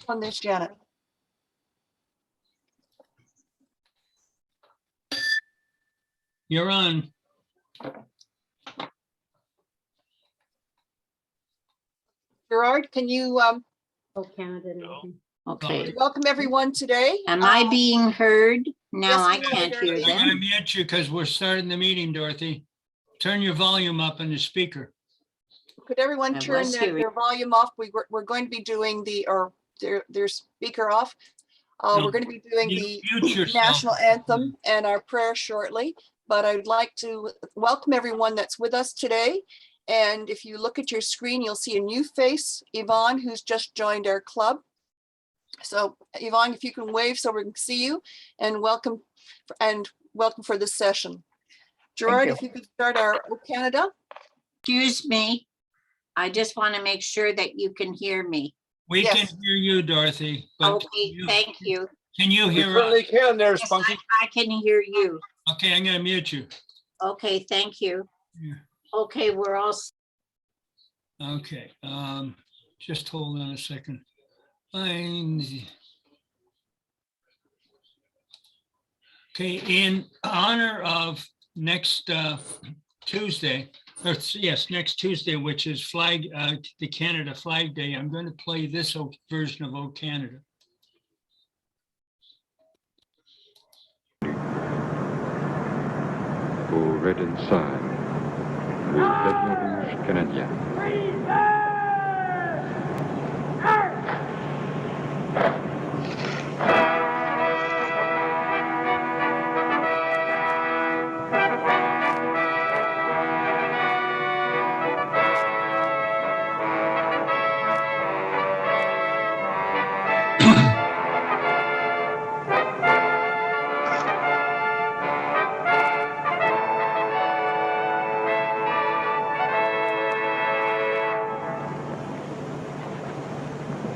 On this, Janet. You're on. Gerard, can you Oh, Canada. No. Okay. welcome everyone today? Am I being heard? Now I yes, we can't are. hear I'm going to them. mute you because we're starting the meeting, Dorothy. Turn your volume up on the speaker. Could everyone I turn was their hearing. volume off? We're going to be doing their speaker off. No, We're going to be doing the mute yourself. national anthem and our prayer shortly, but I'd like to welcome everyone that's with us today. And if you look at your screen, you'll see a new face, Yvonne, who's just joined our club. So Yvonne, if you can wave so we can see you, and welcome for this session. Gerard, if you could start our O Canada. Excuse me. I just want to make sure that you can hear me. We Yes. can hear you, Dorothy. But Okay, thank you. Can you We hear us? certainly can there, Yes, Spunky. I can hear you. Okay, I'm going to mute you. Okay, thank you. Yeah. Okay, we're all. Okay, just hold on a second. Okay, in honor of next Tuesday, next Tuesday, which is the Canada Flag Day, I'm going to play this version of O Canada. Au Red Ensign, le pavillon rouge canadien.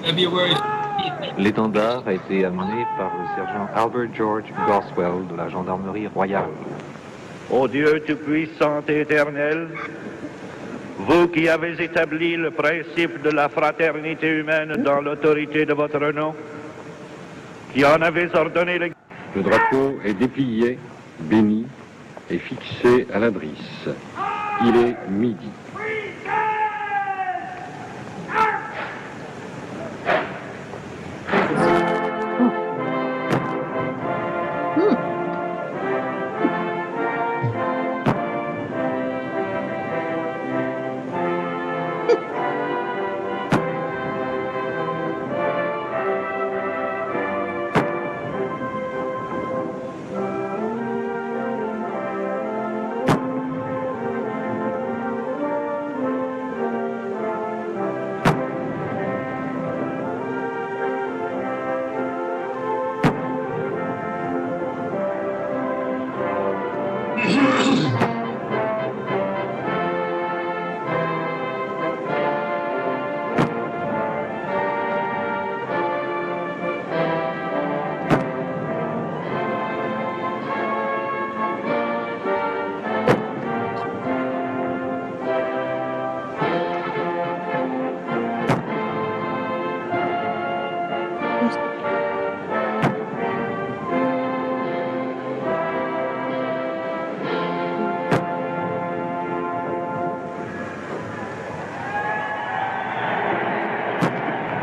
February. L'étendard a été amené par le sergent Albert George Goswell de la Gendarmerie royale. Ô Dieu tout-puissant et éternel, vous qui avez établi le principe de la fraternité humaine dans l'autorité de votre nom, qui en avez ordonné le... Le drapeau est déplié, béni et fixé à la drisse. Il est midi.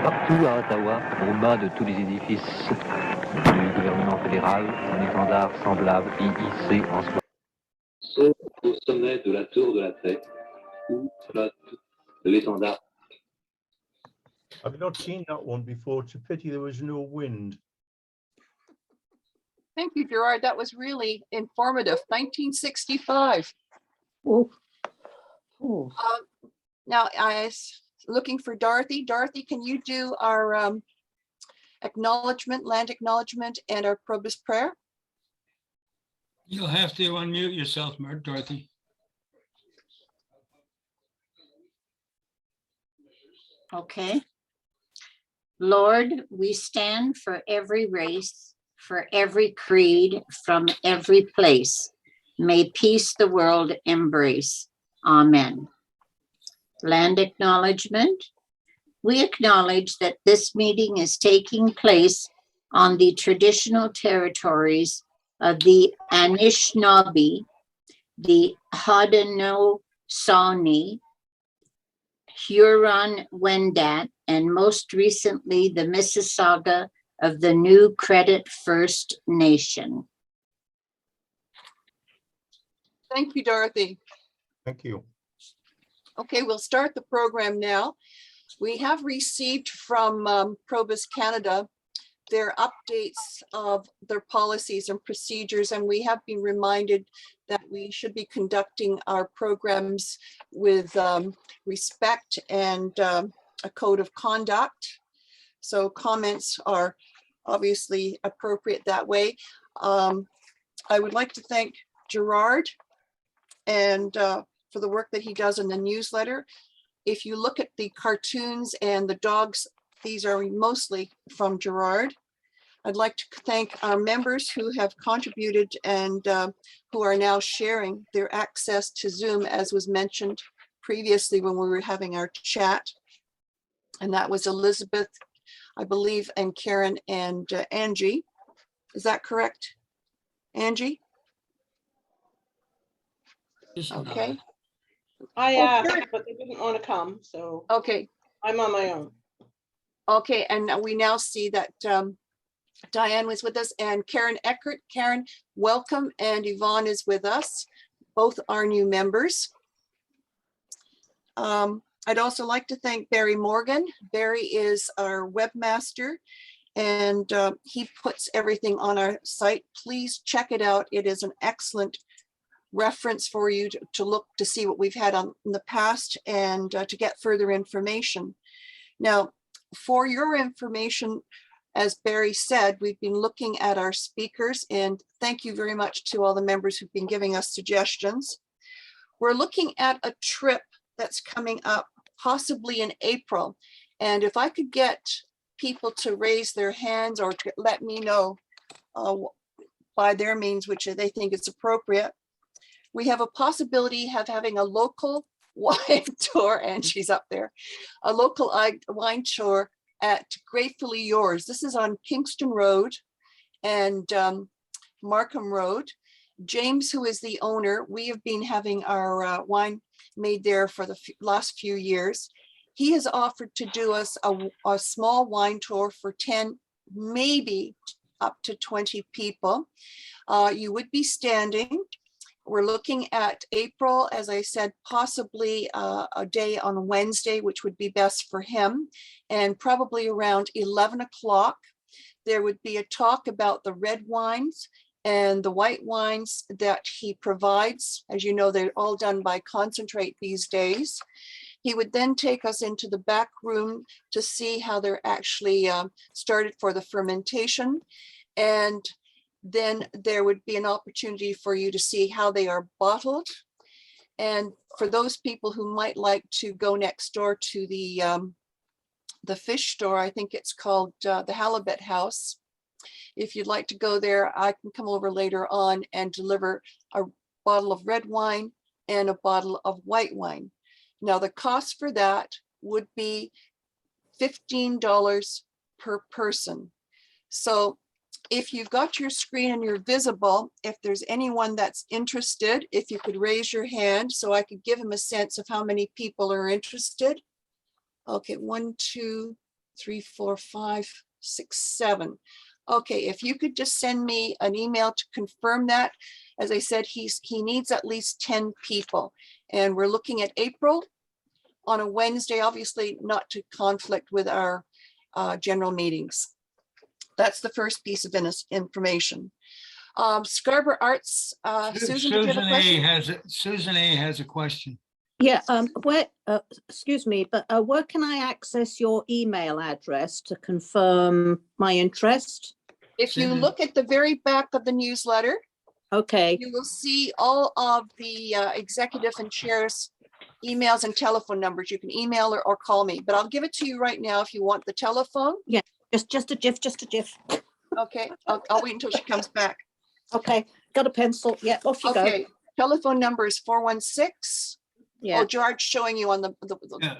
Partout à Ottawa, au bas de tous les édifices du gouvernement fédéral, un étendard semblable est hissé en ce moment. Sauf au sommet de la tour de la paix, où flotte l'étendard. I've not seen that one before. It's a pity there was no wind. Thank you, Gerard. That was really informative. 1965. Oh. Oh. Now I was looking for Dorothy. Dorothy, can you do our acknowledgement, land acknowledgement, and our probus prayer? You'll have to unmute yourself, Dorothy. Okay. Lord, we stand for every race, for every creed, from every place. May peace the world embrace. Amen. Land acknowledgement. We acknowledge that this meeting is taking place on the traditional territories of the Anishinaabe, the Haudenosaunee, Huron-Wendat, and most recently the Mississauga of the New Credit First Nation. Thank you, Dorothy. Thank you. Okay, we'll start the program now. We have received from Probus Canada their updates of their policies and procedures, and we have been reminded that we should be conducting our programs with respect and a code of conduct. So comments are obviously appropriate that way. I would like to thank Gerard and for the work that he does in the newsletter. If you look at the cartoons and the dogs, these are mostly from Gerard. I'd like to thank our members who have contributed and who are now sharing their access to Zoom, as was mentioned previously when we were having our chat. And that was Elizabeth, I believe, and Karen and Angie. Is that correct, Angie? Okay. I asked, but they didn't want to come, so Okay. I'm on my own. Okay, and we now see that Diane was with us and Karen Eckert. Karen, welcome, and Yvonne is with us. Both are new members. I'd also like to thank Barry Morgan. Barry is our webmaster and he puts everything on our site. Please check it out. It is an excellent reference for you to look to see what we've had on in the past and to get further information. Now, for your information, as Barry said, we've been looking at our speakers, and thank you very much to all the members who've been giving us suggestions. We're looking at a trip that's coming up possibly in April. And if I could get people to raise their hands or to let me know by their means, which they think is appropriate, we have a possibility of having a local wine tour, and she's up there, a local wine tour at Gratefully Yours. This is on Kingston Road and Markham Road. James, who is the owner, we have been having our wine made there for the last few years. He has offered to do us a small wine tour for 10, maybe up to 20 people. You would be standing. We're looking at April, as I said, possibly a day on Wednesday, which would be best for him, and probably around 11 o'clock. There would be a talk about the red wines and the white wines that he provides. As you know, they're all done by concentrate these days. He would then take us into the back room to see how they're actually started for the fermentation. And then there would be an opportunity for you to see how they are bottled. And for those people who might like to go next door to the fish store, I think it's called the Halibut House. If you'd like to go there, I can come over later on and deliver a bottle of red wine and a bottle of white wine. Now, the cost for that would be $15 per person. So if you've got your screen and you're visible, if there's anyone that's interested, if you could raise your hand so I could give him a sense of how many people are interested. Okay, 1, 2, 3, 4, 5, 6, 7. Okay, if you could just send me an email to confirm that. As I said, he needs at least 10 people. And we're looking at April on a Wednesday, obviously not to conflict with our general meetings. That's the first piece of information. Scarborough Arts, Susan, did you have a question? Susan A has a question. Yeah, excuse me, but where can I access your email address to confirm my interest? If you look at the very back of the newsletter, okay, you will see all of the executive and chairs emails and telephone numbers. You can email or call me, but I'll give it to you right now if you want the telephone. Yeah, just a jiff. Okay, I'll wait until she comes back. Okay, got a pencil. Yeah, off you go. Okay, telephone number is 416. Yeah. Oh, George showing you on the Yeah.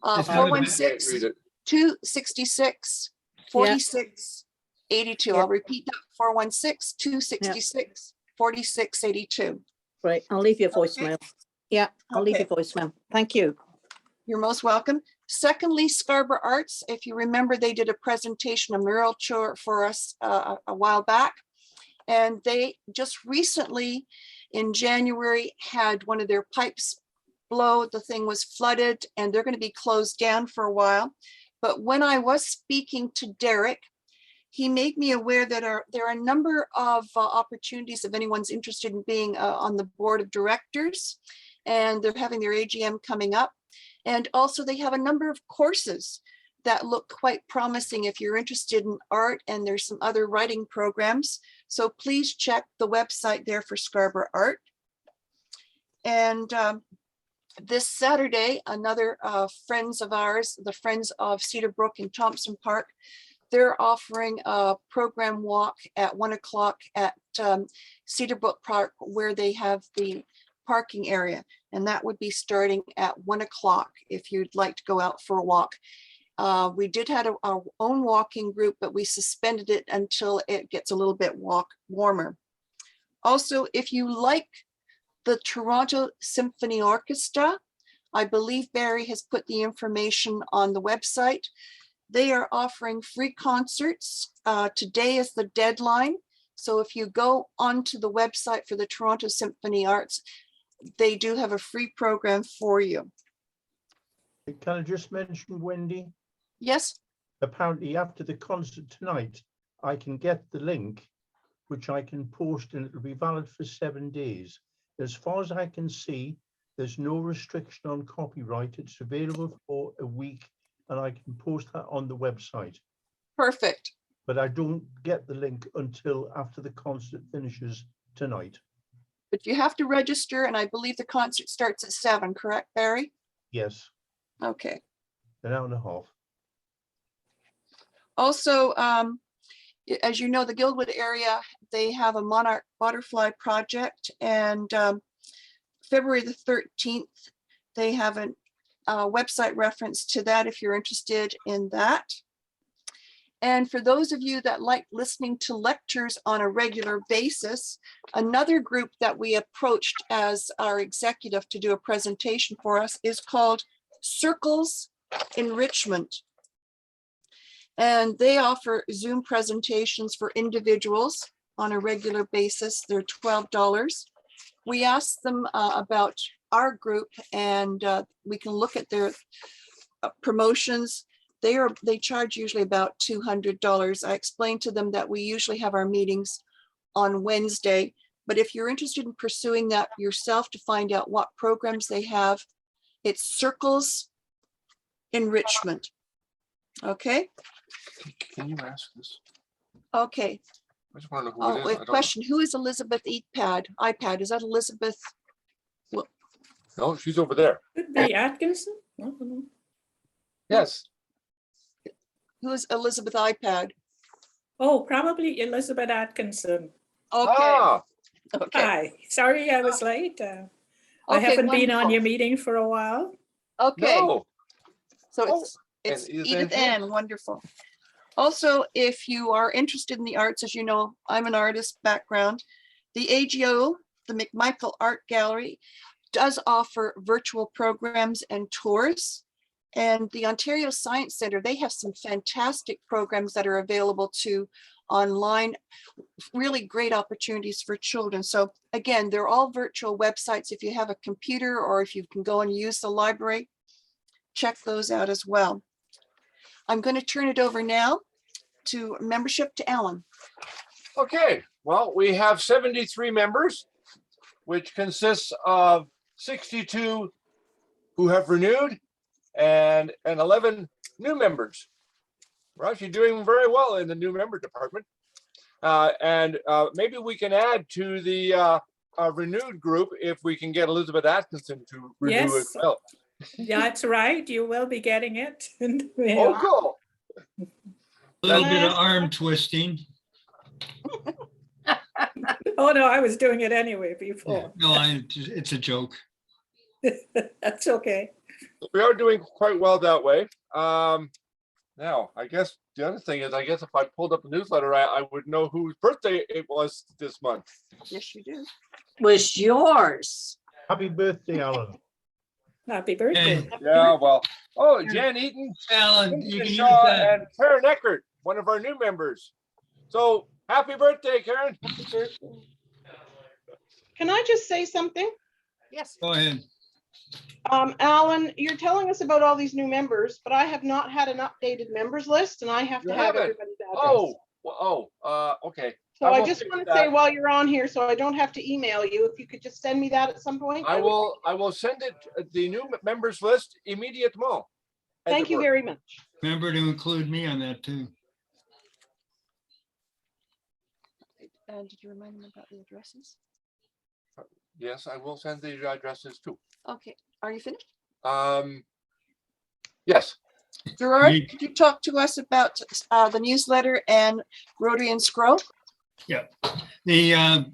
It's not a bad- 416 266 4682. I'll repeat that, 416 266 4682. Great. I'll leave your voicemail. Yeah, I'll leave your voicemail. Thank you. You're most welcome. Secondly, Scarborough Arts, if you remember, they did a presentation, a mural tour for us a while back. And they just recently in January had one of their pipes blow. The thing was flooded and they're going to be closed down for a while. But when I was speaking to Derek, he made me aware that there are a number of opportunities if anyone's interested in being on the board of directors, and they're having their AGM coming up. And also they have a number of courses that look quite promising if you're interested in art, and there's some other writing programs. So please check the website there for Scarborough Art. And this Saturday, another friends of ours, the Friends of Cedar Brook in Thompson Park, they're offering a program walk at 1 o'clock at Cedar Brook Park, where they have the parking area. And that would be starting at 1 o'clock if you'd like to go out for a walk. We did have our own walking group, but we suspended it until it gets a little bit warmer. Also, if you like the Toronto Symphony Orchestra, I believe Barry has put the information on the website. They are offering free concerts. Today is the deadline. So if you go onto the website for the Toronto Symphony Arts, they do have a free program for you. Can I just mention, Wendy? Yes. Apparently after the concert tonight, I can get the link, which I can post, and it'll be valid for 7 days. As far as I can see, there's no restriction on copyright. It's available for a week, and I can post that on the website. Perfect. But I don't get the link until after the concert finishes tonight. But you have to register, and I believe the concert starts at 7, correct, Barry? Yes, Okay. an hour and a half. Also, as you know, the Guildwood area, they have a monarch butterfly project, and February the 13th, they have a website reference to that if you're interested in that. And for those of you that like listening to lectures on a regular basis, another group that we approached as our executive to do a presentation for us is called Circles Enrichment. And they offer Zoom presentations for individuals on a regular basis. They're $12. We asked them about our group, and we can look at their promotions. They charge usually about $200. I explained to them that we usually have our meetings on Wednesday, but if you're interested in pursuing that yourself to find out what programs they have, it's Circles Enrichment. Okay. Can you ask this? Okay. I just want to know who Oh, it is. I wait, don't question. Who is Elizabeth iPad? Is that Elizabeth? know. No, she's over there. Could be Atkinson. I don't know. Yes. Who is Elizabeth iPad? Oh, probably Elizabeth Atkinson. Okay. Ah, Okay. Hi, sorry I was late. I Okay, haven't been on wonderful. your meeting for a while. Okay. no. So Oh, it's and Edith Edith Ann. Ann, wonderful. Also, if you are interested in the arts, as you know, I'm an artist background. The AGO, the McMichael Art Gallery, does offer virtual programs and tours. And the Ontario Science Centre, they have some fantastic programs that are available to online, really great opportunities for children. So again, they're all virtual websites. If you have a computer or if you can go and use the library, check those out as well. I'm going to turn it over now to membership to Ellen. Okay, well, we have 73 members, which consists of 62 who have renewed and 11 new members. We're actually doing very well in the new member department. And maybe we can add to the renewed group if we can get Elizabeth Atkinson to renew as Yes. well. Yeah, that's right. You will be getting it. Oh, cool. A little bit of arm twisting. Oh, no, I was doing it anyway before. No, it's a joke. That's okay. we are doing quite well that way. Now, I guess the other thing is, I guess if I pulled up the newsletter, I would know whose birthday it was this month. Yes, you do. Was yours. Happy birthday, Alan. Happy birthday. Yeah, well, oh, Jan Eaton, Alan, you can use Shaw, that. and Karen Eckert, one of our new members. So happy birthday, Karen. Happy birthday. Can I just say something? Yes. Go ahead. Alan, you're telling us about all these new members, but I have not had an updated members list, and I have You to have haven't? everybody's address. Okay. So I just want to say while you're on here, so I don't have to email you, if you could just send me that at some point. I would- will send it, the new members list immediately. Thank you very much. Remember to include me on that too. Did you remind them about the addresses? Yes, I will send the addresses too. Okay, are you finished? Yes. Gerard, Me- could you talk to us about the newsletter and Rotary and Scroll? Yeah. I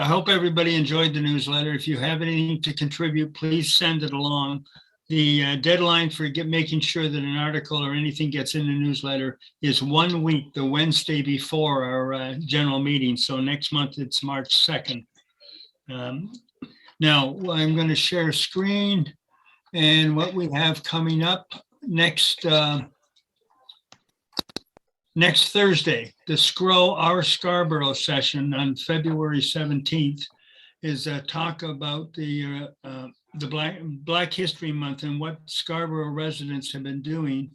hope everybody enjoyed the newsletter. If you have anything to contribute, please send it along. The deadline for making sure that an article or anything gets in the newsletter is 1 week, the Wednesday before our general meeting. So next month it's March 2nd. Now I'm going to share a screen and what we have coming up next Thursday, the Our Scarborough session on February 17th is a talk about the Black History Month and what Scarborough residents have been doing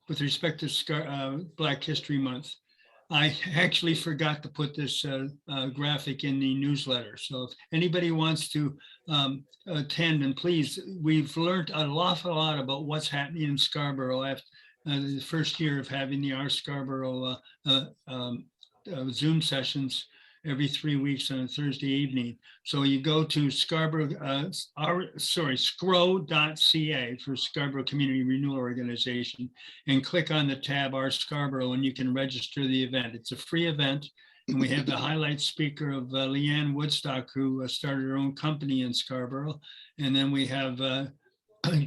with respect to Black History Month. I actually forgot to put this graphic in the newsletter. So if anybody wants to attend, and please, we've learned an awful lot about what's happening in Scarborough after the first year of having the Our Scarborough Zoom sessions every 3 weeks on a Thursday evening. So you go to scrow.ca for Scarborough Community Renewal Organization and click on the tab Our Scarborough and you can register the event. It's a free event. And we have the highlight speaker of Leanne Woodstock, who started her own company in Scarborough. And then we have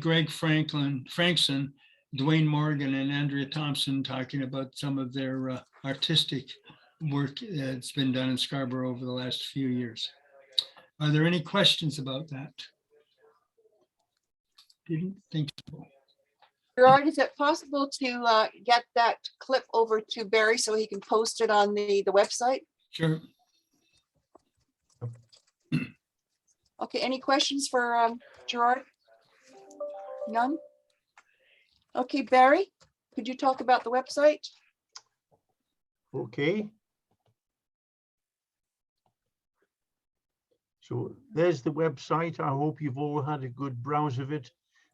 Greg Frankson, Dwayne Morgan, and Andrea Thompson talking about some of their artistic work that's been done in Scarborough over the last few years. Are there any questions about that? Didn't think so. Gerard, is it possible to get that clip over to Barry so he can post it on the website? Sure. Okay, any questions for Gerard? None? Okay, Barry, could you talk about the website? Okay. So there's the website. I hope you've all had a good browse of it.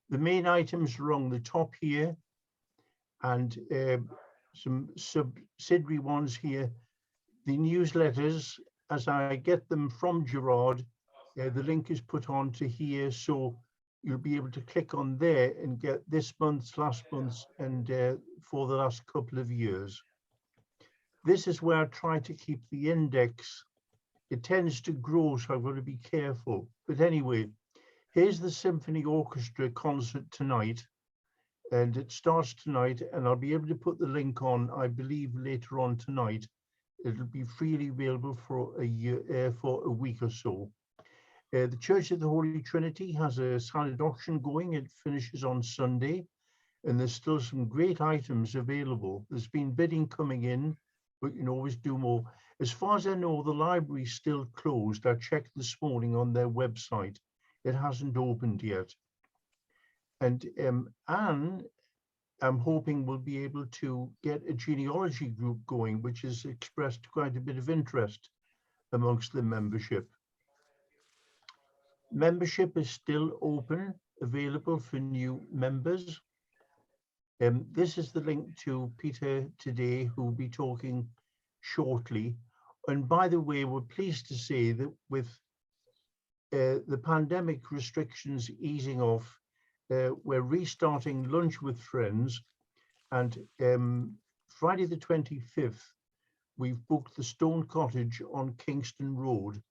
The main items are on the top here and some subsidiary ones here. The newsletters, as I get them from Gerard, the link is put on to here. So you'll be able to click on there and get this month's, last month's, and for the last couple of years. This is where I try to keep the index. It tends to grow, so I've got to be careful. But anyway, here's the Symphony Orchestra concert tonight. And it starts tonight, and I'll be able to put the link on, I believe, later on tonight. It'll be freely available for a year, for a week or so. The Church of the Holy Trinity has a silent auction going. It finishes on Sunday, and there's still some great items available. There's been bidding coming in, but you can always do more. As far as I know, the library's still closed. I checked this morning on their website. It hasn't opened yet. And Anne, I'm hoping will be able to get a genealogy group going, which has expressed quite a bit of interest amongst the membership. Membership is still open, available for new members. This is the link to Peter today, who will be talking shortly. And by the way, we're pleased to say that with the pandemic restrictions easing off, we're restarting Lunch with Friends. And Friday the 25th, we've booked the Stone Cottage on Kingston Road.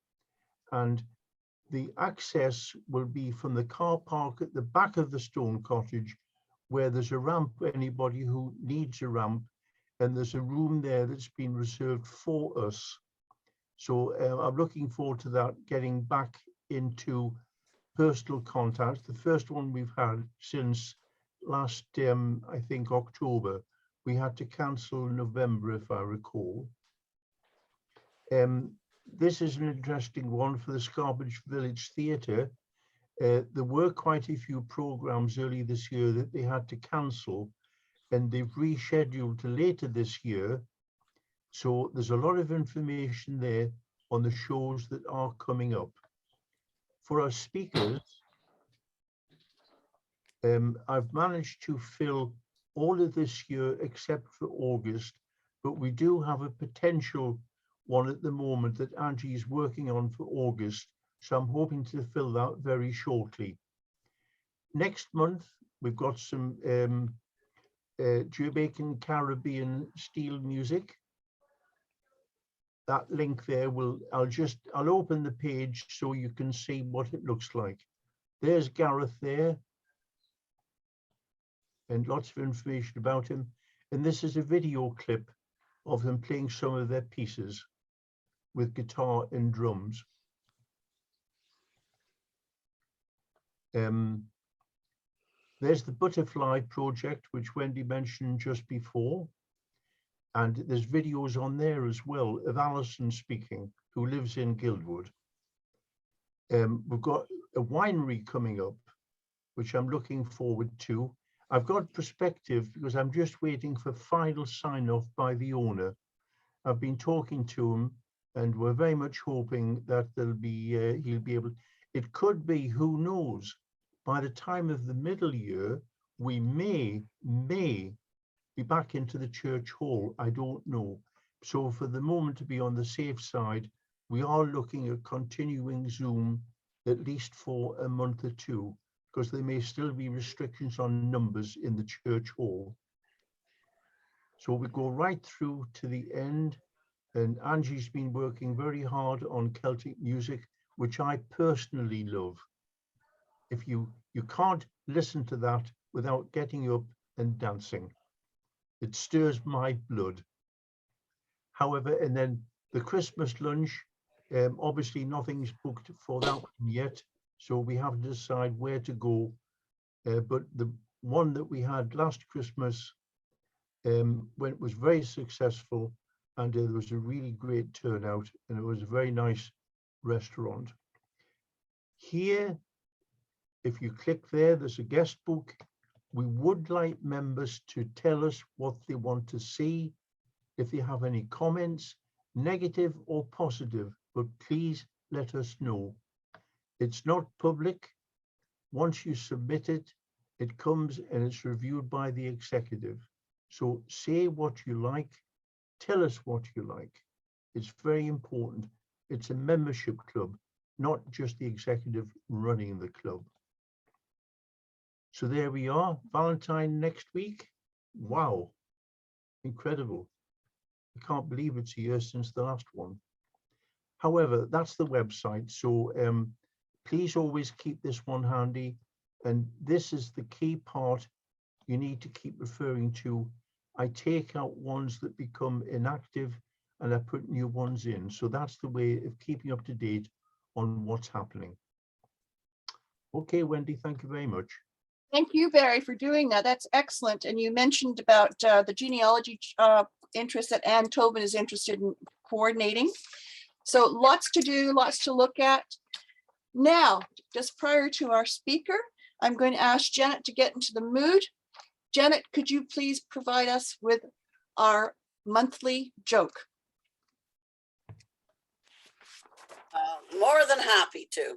And The access will be from the car park at the back of the stone cottage, where there's a ramp for anybody who needs a ramp, and there's a room there that's been reserved for us. So I'm looking forward to that, getting back into personal contact. The first one we've had since last, I think, October. We had to cancel in November, if I recall. This is an interesting one for the Scarborough Village Theatre. There were quite a few programs early this year that they had to cancel, and they've rescheduled to later this year. So there's a lot of information there on the shows that are coming up. For our speakers, I've managed to fill all of this year except for August, but we do have a potential one at the moment that Angie is working on for August. So I'm hoping to fill that very shortly. Next month, we've got some Jamaican Caribbean steel music. That link there I'll open the page so you can see what it looks like. There's Gareth there, and lots of information about him. And this is a video clip of them playing some of their pieces with guitar and drums. There's the Butterfly Project, which Wendy mentioned just before. And there's videos on there as well of Alison speaking, who lives in Guildwood. We've got a winery coming up, which I'm looking forward to. I've got perspective because I'm just waiting for final sign off by the owner. I've been talking to him, and we're very much hoping that he'll be able. It could be, who knows, by the time of the middle year, we may be back into the church hall. I don't know. So for the moment, to be on the safe side, we are looking at continuing Zoom at least for a month or two, because there may still be restrictions on numbers in the church hall. So we go right through to the end, and Angie's been working very hard on Celtic music, which I personally love. If you can't listen to that without getting up and dancing. It stirs my blood. However, and then the Christmas lunch, obviously nothing's booked for that one yet, so we have to decide where to go. But the one that we had last Christmas was very successful, and there was a really great turnout, and it was a very nice restaurant. Here, if you click there, there's a guest book. We would like members to tell us what they want to see, if they have any comments, negative or positive, but please let us know. It's not public. Once you submit it, it comes and it's reviewed by the executive. So say what you like, tell us what you like. It's very important. It's a membership club, not just the executive running the club. So there we are, Valentine next week. Wow, incredible. I can't believe it's a year since the last one. However, that's the website. So please always keep this one handy. And this is the key part you need to keep referring to. I take out ones that become inactive and I put new ones in. So that's the way of keeping up to date on what's happening. Okay, Wendy, thank you very much. Thank you, Barry, for doing that. That's excellent. And you mentioned about the genealogy interest that Ann Tobin is interested in coordinating. So lots to do, lots to look at. Now, just prior to our speaker, I'm going to ask Janet to get into the mood. Janet, could you please provide us with our monthly joke? More than happy to.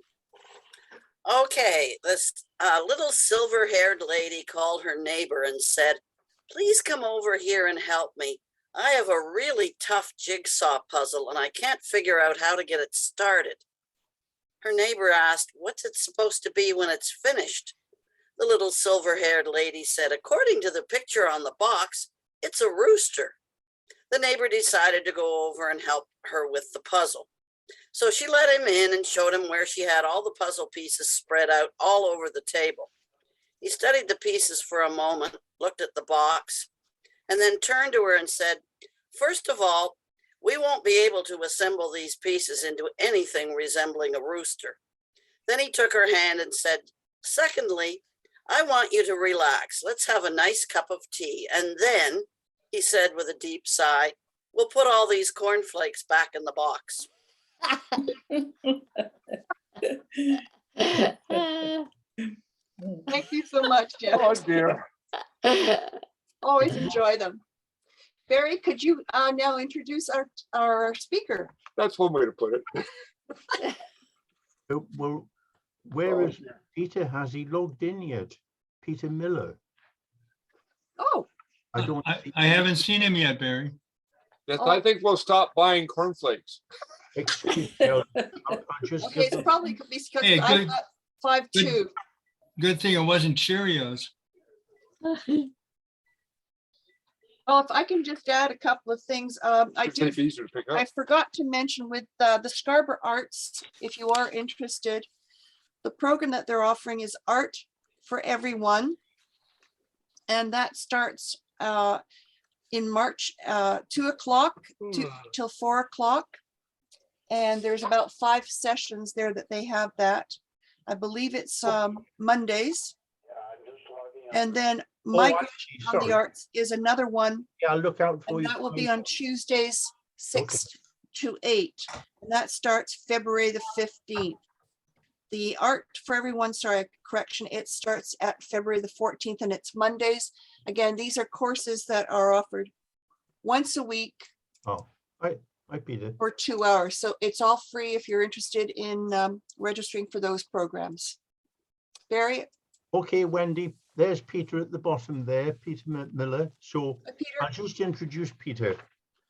Okay, this little silver-haired lady called her neighbor and said, "Please come over here and help me. I have a really tough jigsaw puzzle and I can't figure out how to get it started." Her neighbor asked, "What's it supposed to be when it's finished?" The little silver-haired lady said, "According to the picture on the box, it's a rooster." The neighbor decided to go over and help her with the puzzle. So she let him in and showed him where she had all the puzzle pieces spread out all over the table. He studied the pieces for a moment, looked at the box, and then turned to her and said, "First of all, we won't be able to assemble these pieces into anything resembling a rooster." Then he took her hand and said, "Secondly, I want you to relax. Let's have a nice cup of tea. And then," he said with a deep sigh, "we'll put all these cornflakes back in the box." Thank you so much, Jeff. Oh dear. Always enjoy them. Barry, could you now introduce our speaker? That's one way to put it. Well, where is Peter? Has he logged in yet? Peter Miller. Oh, I don't. I haven't seen him yet, Barry. Yes, I think we'll stop buying cornflakes. Excuse me. I'll just okay, it's probably because Hey, I've got 5-2. good. Good thing it wasn't Cheerios. Well, if I can just add a couple of things, I forgot to mention with the Scarborough Arts, if you are interested, the program that they're offering is Art for Everyone. And that starts in March, 2 o'clock till 4 o'clock. And there's about 5 sessions there that they have that. I believe it's Mondays. And then Migration on the Arts is another one. Yeah, I'll look out for and you. that will be on Tuesdays, 6 to 8. And that starts February the 15th. The Art for Everyone, sorry, correction, it starts at February the 14th and it's Mondays. Again, these are courses that are offered once a week. Oh, I beat it. For 2 hours. So it's all free if you're interested in registering for those programs. Barry? Okay, Wendy, there's Peter at the bottom there, Peter Miller. So I'll just introduce Peter.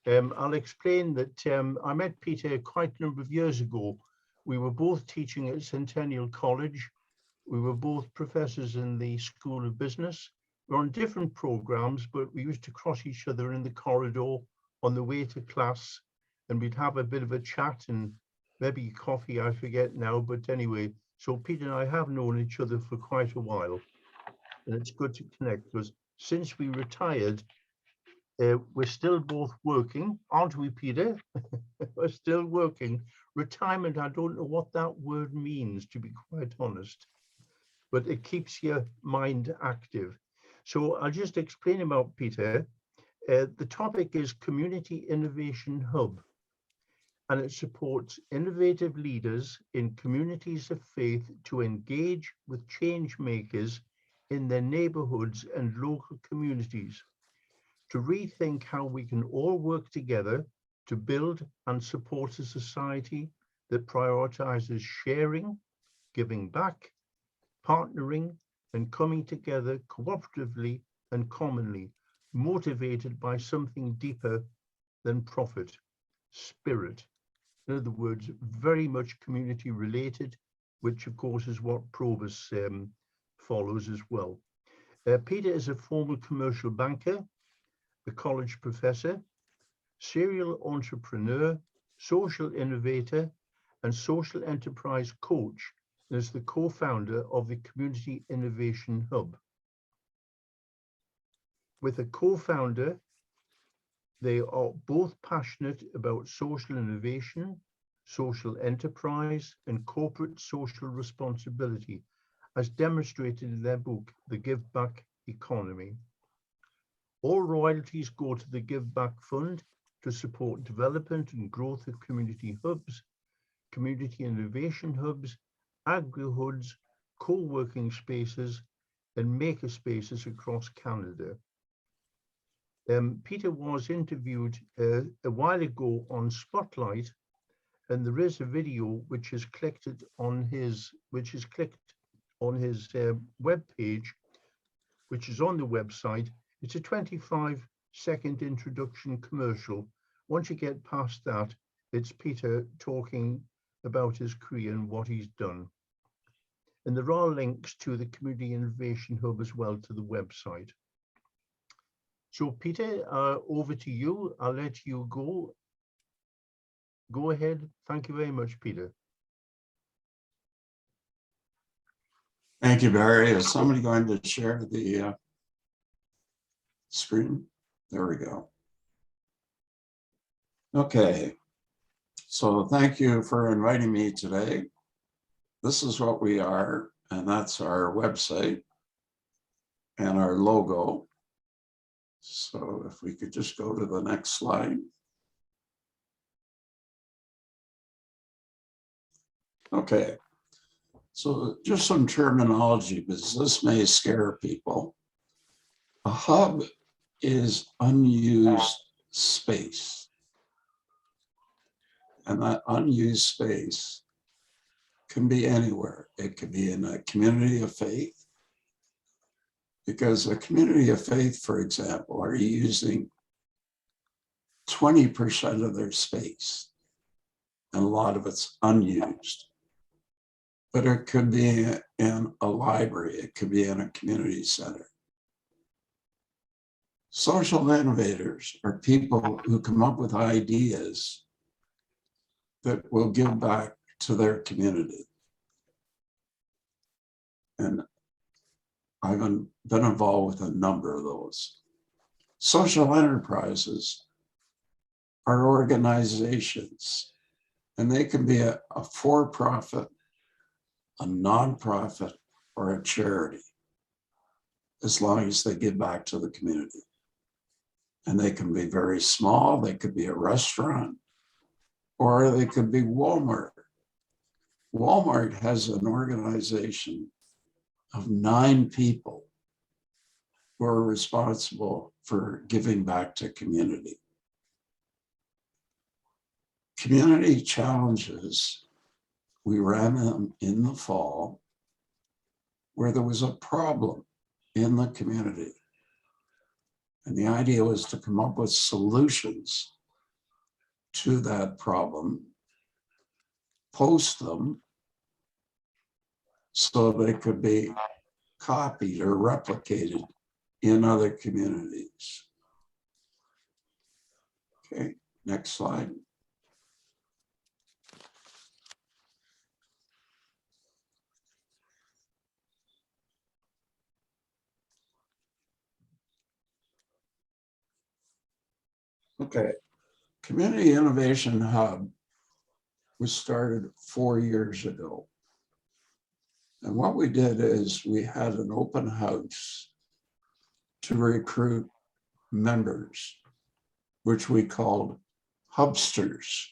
I'll explain that I met Peter quite a number of years ago. We were both teaching at Centennial College. We were both professors in the School of Business. We're on different programs, but we used to cross each other in the corridor on the way to class, and we'd have a bit of a chat and maybe coffee, I forget now, but anyway, so Peter and I have known each other for quite a while, and it's good to connect because since we retired, we're still both working, aren't we, Peter? We're still working. Retirement, I don't know what that word means, to be quite honest, but it keeps your mind active. So I'll just explain about Peter. The topic is Community Innovation Hub, and it supports innovative leaders in communities of faith to engage with change makers in their neighborhoods and local communities, to rethink how we can all work together to build and support a society that prioritizes sharing, giving back, partnering, and coming together cooperatively and commonly, motivated by something deeper than profit, spirit. In other words, very much community related, which of course is what Probus follows as well. Peter is a former commercial banker, a college professor, serial entrepreneur, social innovator, and social enterprise coach, and is the co-founder of the Community Innovation Hub. With a co-founder, they are both passionate about social innovation, social enterprise, and corporate social responsibility, as demonstrated in their book, The Give Back Economy. All royalties go to the Give Back Fund to support development and growth of community hubs, community innovation hubs, agri-hubs, co-working spaces, and maker spaces across Canada. Peter was interviewed a while ago on Spotlight, and there is a video which is clicked on his web page, which is on the website. It's a 25-second introduction commercial. Once you get past that, it's Peter talking about his career and what he's done. And there are links to the Community Innovation Hub as well to the website. So Peter, over to you. I'll let you go. Go ahead. Thank you very much, Peter. Thank you, Barry. Is somebody going to share the screen? There we go. Okay. So thank you for inviting me today. This is what we are, and that's our website and our logo. So if we could just go to the next slide. Okay. So just some terminology, because this may scare people. A hub is unused space. And that unused space can be anywhere. It could be in a community of faith, because a community of faith, for example, are using 20% of their space, and a lot of it's unused. But it could be in a library, it could be in a community center. Social innovators are people who come up with ideas that will give back to their community. And I've been involved with a number of those. Social enterprises are organizations, and they can be a for-profit, a nonprofit, or a charity, as long as they give back to the community. And they can be very small, they could be a restaurant, or they could be Walmart. Walmart has an organization of 9 people who are responsible for giving back to community. Community challenges, we ran them in the fall where there was a problem in the community. And the idea was to come up with solutions to that problem, post them so they could be copied or replicated in other communities. Okay, next slide. Okay, Community Innovation Hub was started 4 years ago. And what we did is we had an open house to recruit members, which we called hubsters.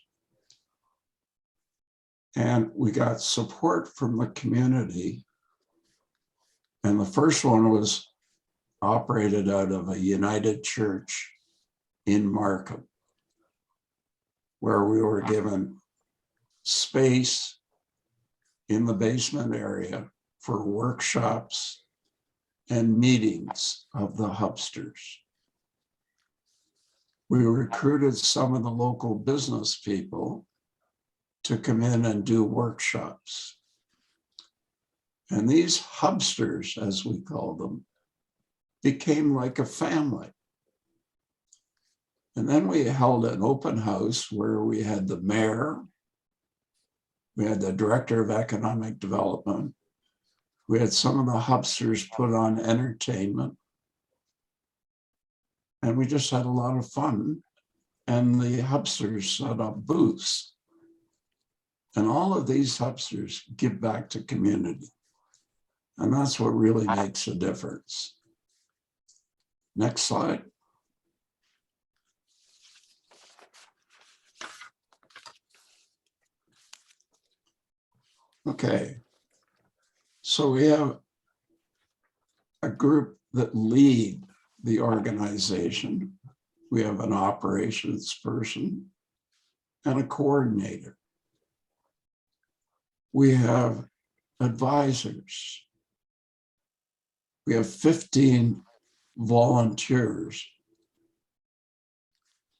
And we got support from the community. And the first one was operated out of a United Church in Markham, where we were given space in the basement area for workshops and meetings of the hubsters. We recruited some of the local business people to come in and do workshops. And these hubsters, as we call them, became like a family. And then we held an open house where we had the mayor, we had the director of economic development, we had some of the hubsters put on entertainment, and we just had a lot of fun. And the hubsters set up booths. And all of these hubsters give back to community. And that's what really makes a difference. Next slide. Okay, so we have a group that lead the organization. We have an operations person and a coordinator. We have advisors. We have 15 volunteers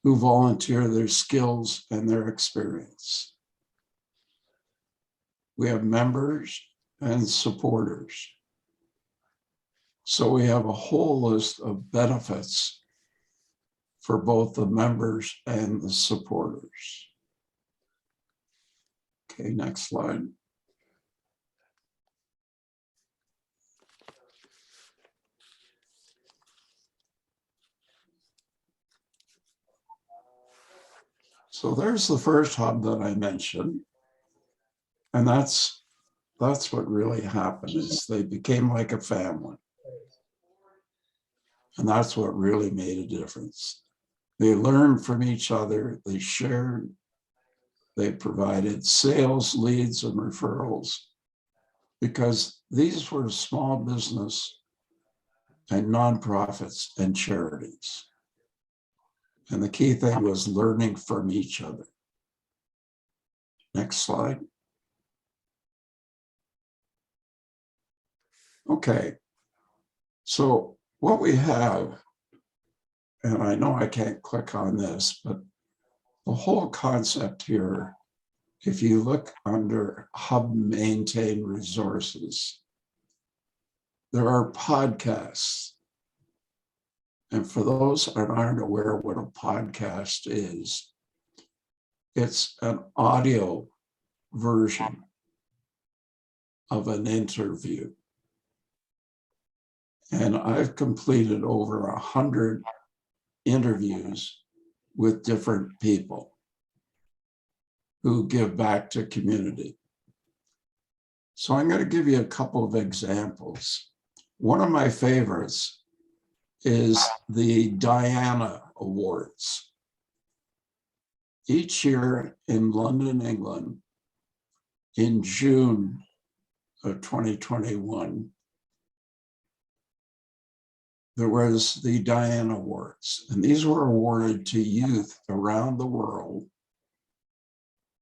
who volunteer their skills and their experience. We have members and supporters. So we have a whole list of benefits for both the members and the supporters. Okay, next slide. So there's the first hub that I mentioned. And that's what really happened, is they became like a family. And that's what really made a difference. They learned from each other, they shared, they provided sales leads and referrals, because these were small business and nonprofits and charities. And the key thing was learning from each other. Next slide. Okay, so what we have, and I know I can't click on this, but the whole concept here, if you look under Hub Maintain Resources, there are podcasts. And for those that aren't aware what a podcast is, it's an audio version of an interview. And I've completed over 100 interviews with different people who give back to community. So I'm going to give you a couple of examples. One of my favorites is the Diana Awards. Each year in London, England, in June of 2021, there was the Diana Awards, and these were awarded to youth around the world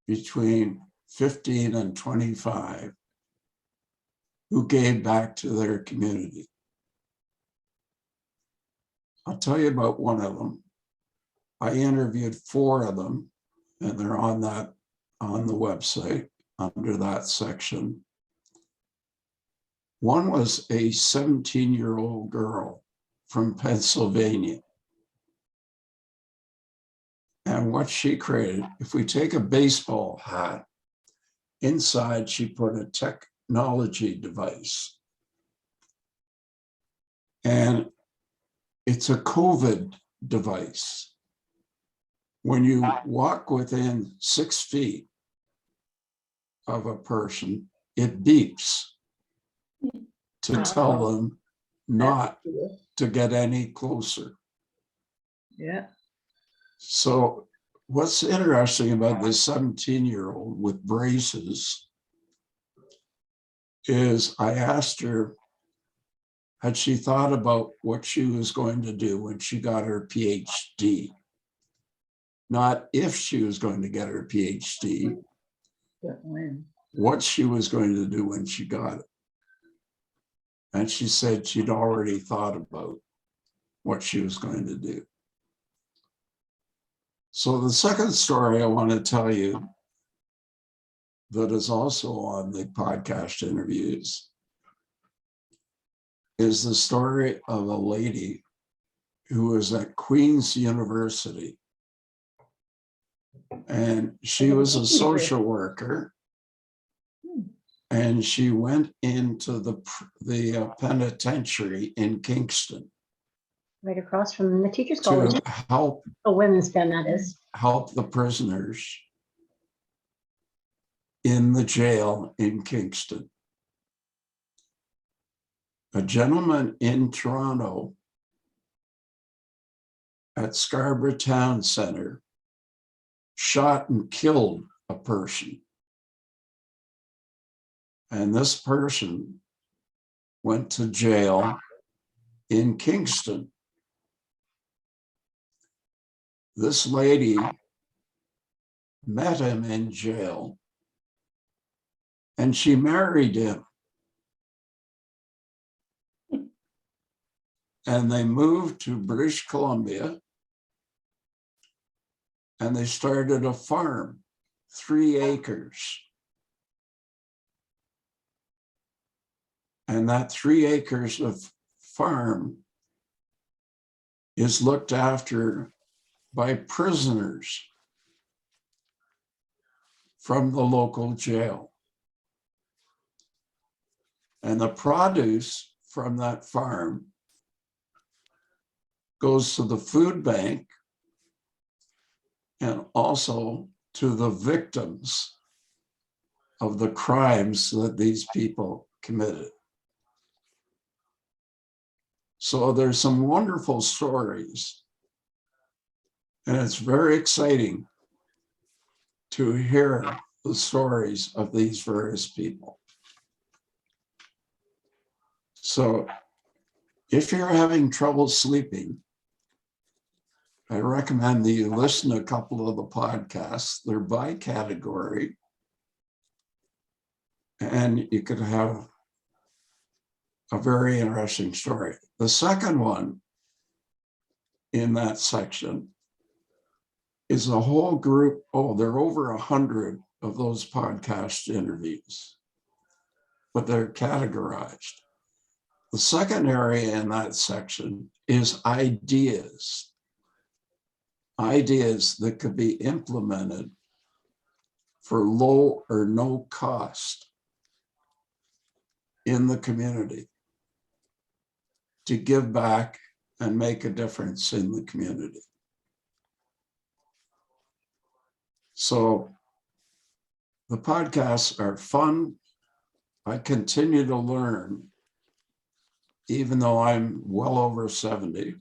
between 15 and 25 who gave back to their community. I'll tell you about one of them. I interviewed 4 of them, and they're on the website under that section. One was a 17-year-old girl from Pennsylvania. And what she created, if we take a baseball hat, inside she put a technology device. And it's a COVID device. When you walk within 6 feet of a person, it beeps to tell them not to get any closer. Yeah. So what's interesting about this 17-year-old with braces is I asked her, had she thought about what she was going to do when she got her PhD? Not if she was going to get her PhD, But when? what she was going to do when she got it. And she said she'd already thought about what she was going to do. So the second story I want to tell you that is also on the podcast interviews is the story of a lady who was at Queen's University. And she was a social worker. And she went into the penitentiary in Kingston. Right across from the teacher's college. To help A women's pen, that is. help the prisoners in the jail in Kingston. A gentleman in Toronto at Scarborough Town Center shot and killed a person. And this person went to jail in Kingston. This lady met him in jail and she married him. And they moved to British Columbia and they started a farm, 3 acres. And that 3 acres of farm is looked after by prisoners from the local jail. And the produce from that farm goes to the food bank and also to the victims of the crimes that these people committed. So there's some wonderful stories, and it's very exciting to hear the stories of these various people. So if you're having trouble sleeping, I recommend that you listen to a couple of the podcasts. They're by category, and you could have a very interesting story. The second one in that section is a whole group. Oh, there are over 100 of those podcast interviews, but they're categorized. The second area in that section is ideas. Ideas that could be implemented for low or no cost in the community to give back and make a difference in the community. So the podcasts are fun. I continue to learn, even though I'm well over 70.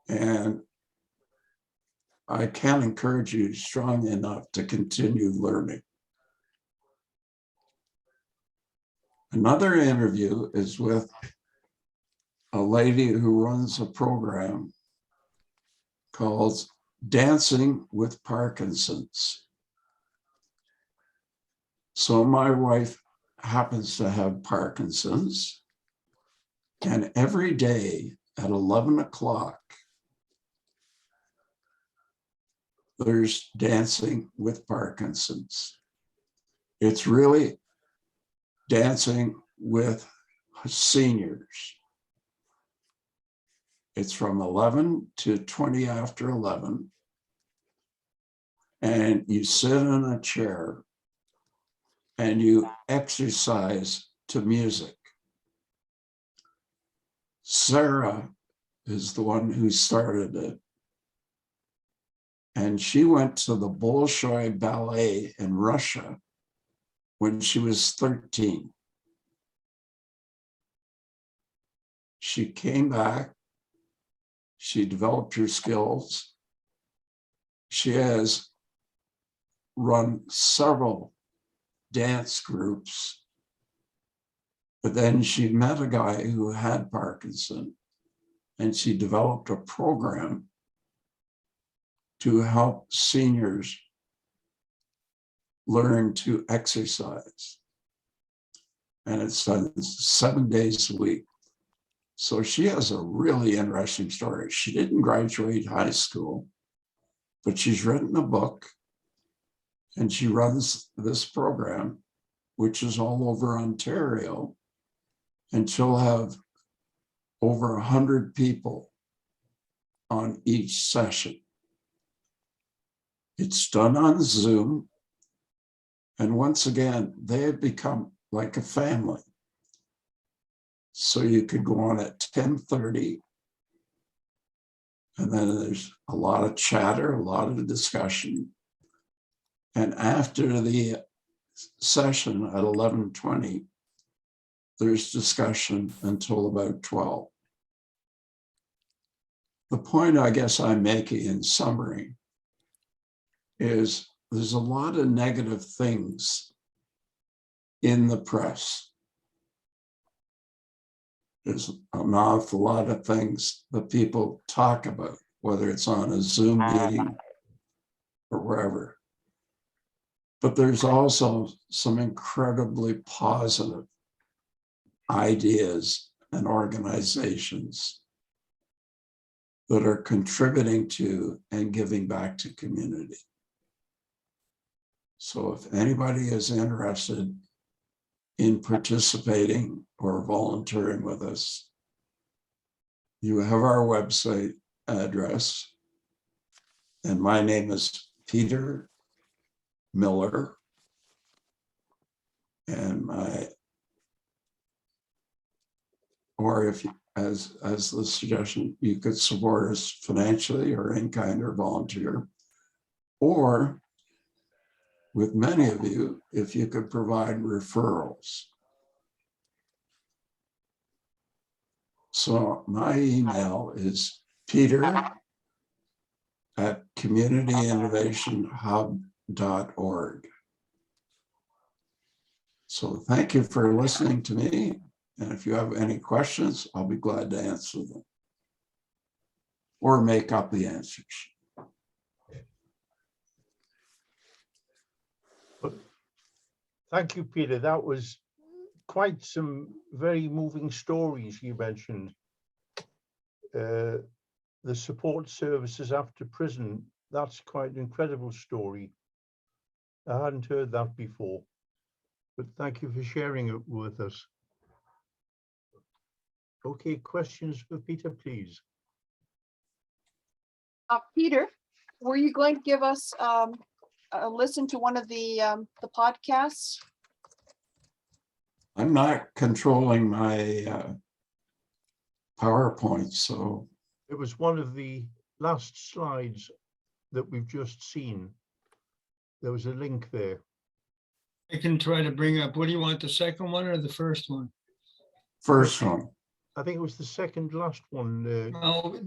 And I can't encourage you strong enough to continue learning. Another interview is with a lady who runs a program called Dancing with Parkinson's. So my wife happens to have Parkinson's, and every day at 11 o'clock, there's Dancing with Parkinson's. It's really dancing with seniors. It's from 11 to 20 after 11. And you sit in a chair and you exercise to music. Sarah is the one who started it. And she went to the Bolshoi Ballet in Russia when she was 13. She came back, she developed her skills. She has run several dance groups, but then she met a guy who had Parkinson, and she developed a program to help seniors learn to exercise. And it's done 7 days a week. So she has a really interesting story. She didn't graduate high school, but she's written a book and she runs this program, which is all over Ontario. And she'll have over 100 people on each session. It's done on Zoom. And once again, they have become like a family. So you could go on at 10:30, and then there's a lot of chatter, a lot of discussion. And after the session at 11:20, there's discussion until about 12. The point I guess I'm making in summary is there's a lot of negative things in the press. There's an awful lot of things that people talk about, whether it's on a Zoom meeting or wherever. But there's also some incredibly positive ideas and organizations that are contributing to and giving back to community. So if anybody is interested in participating or volunteering with us, you have our website address. And my name is Peter Miller. And or if, as the suggestion, you could support us financially or in kind or volunteer. Or with many of you, if you could provide referrals. So my email is peter@communityinnovationhub.org. So thank you for listening to me. And if you have any questions, I'll be glad to answer them or make up the answers. Thank you, Peter. That was quite some very moving stories you mentioned. The support services after prison, that's quite an incredible story. I hadn't heard that before, but thank you for sharing it with us. Okay, questions for Peter, please. Peter, were you going to give us a listen to one of the podcasts? I'm not controlling my PowerPoint, so. It was one of the last slides that we've just seen. There was a link there. I can try to bring up, what do you want, the second one or the first one? First one. I think it was the second last one. Oh,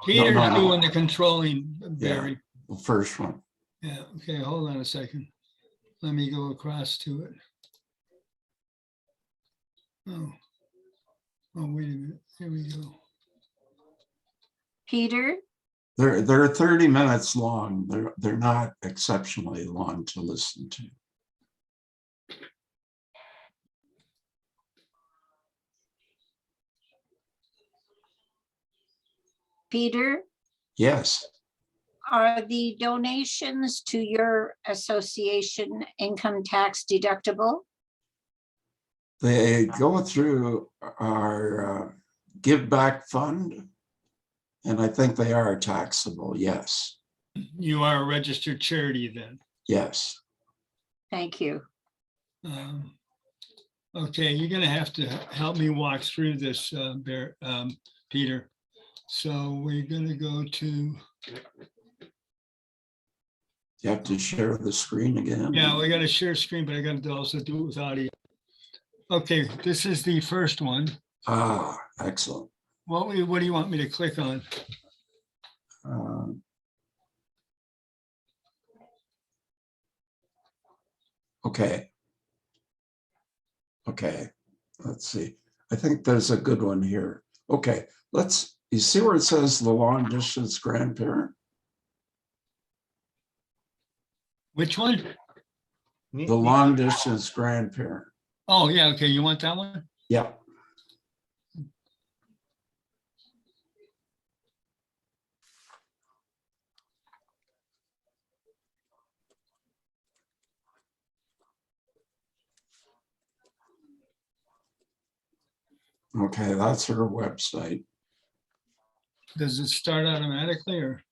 Peter's no. doing the controlling, Barry. Yeah, the first one. Yeah, okay, hold on a second. Let me go across to it. Oh, wait a minute, here we go. Peter, They're 30 minutes long. They're not exceptionally long to listen to. Peter, Yes. are the donations to your association income tax deductible? They go through our give back fund, and I think they are taxable. Yes. You are a registered charity then? Yes. Thank you. Okay, you're gonna have to help me walk through this, Peter. So we're gonna go to. You have to share the screen again. Yeah, we gotta share screen, but I gotta also do it with audio. Okay, this is the first one. Ah, excellent. What do you want me to click on? Okay. Okay, let's see. I think there's a good one here. Okay, you see where it says the long distance grandparent? Which one? The long distance grandparent. Oh, yeah, okay, you want that one? Yeah. Okay, that's her website. Does it start automatically or?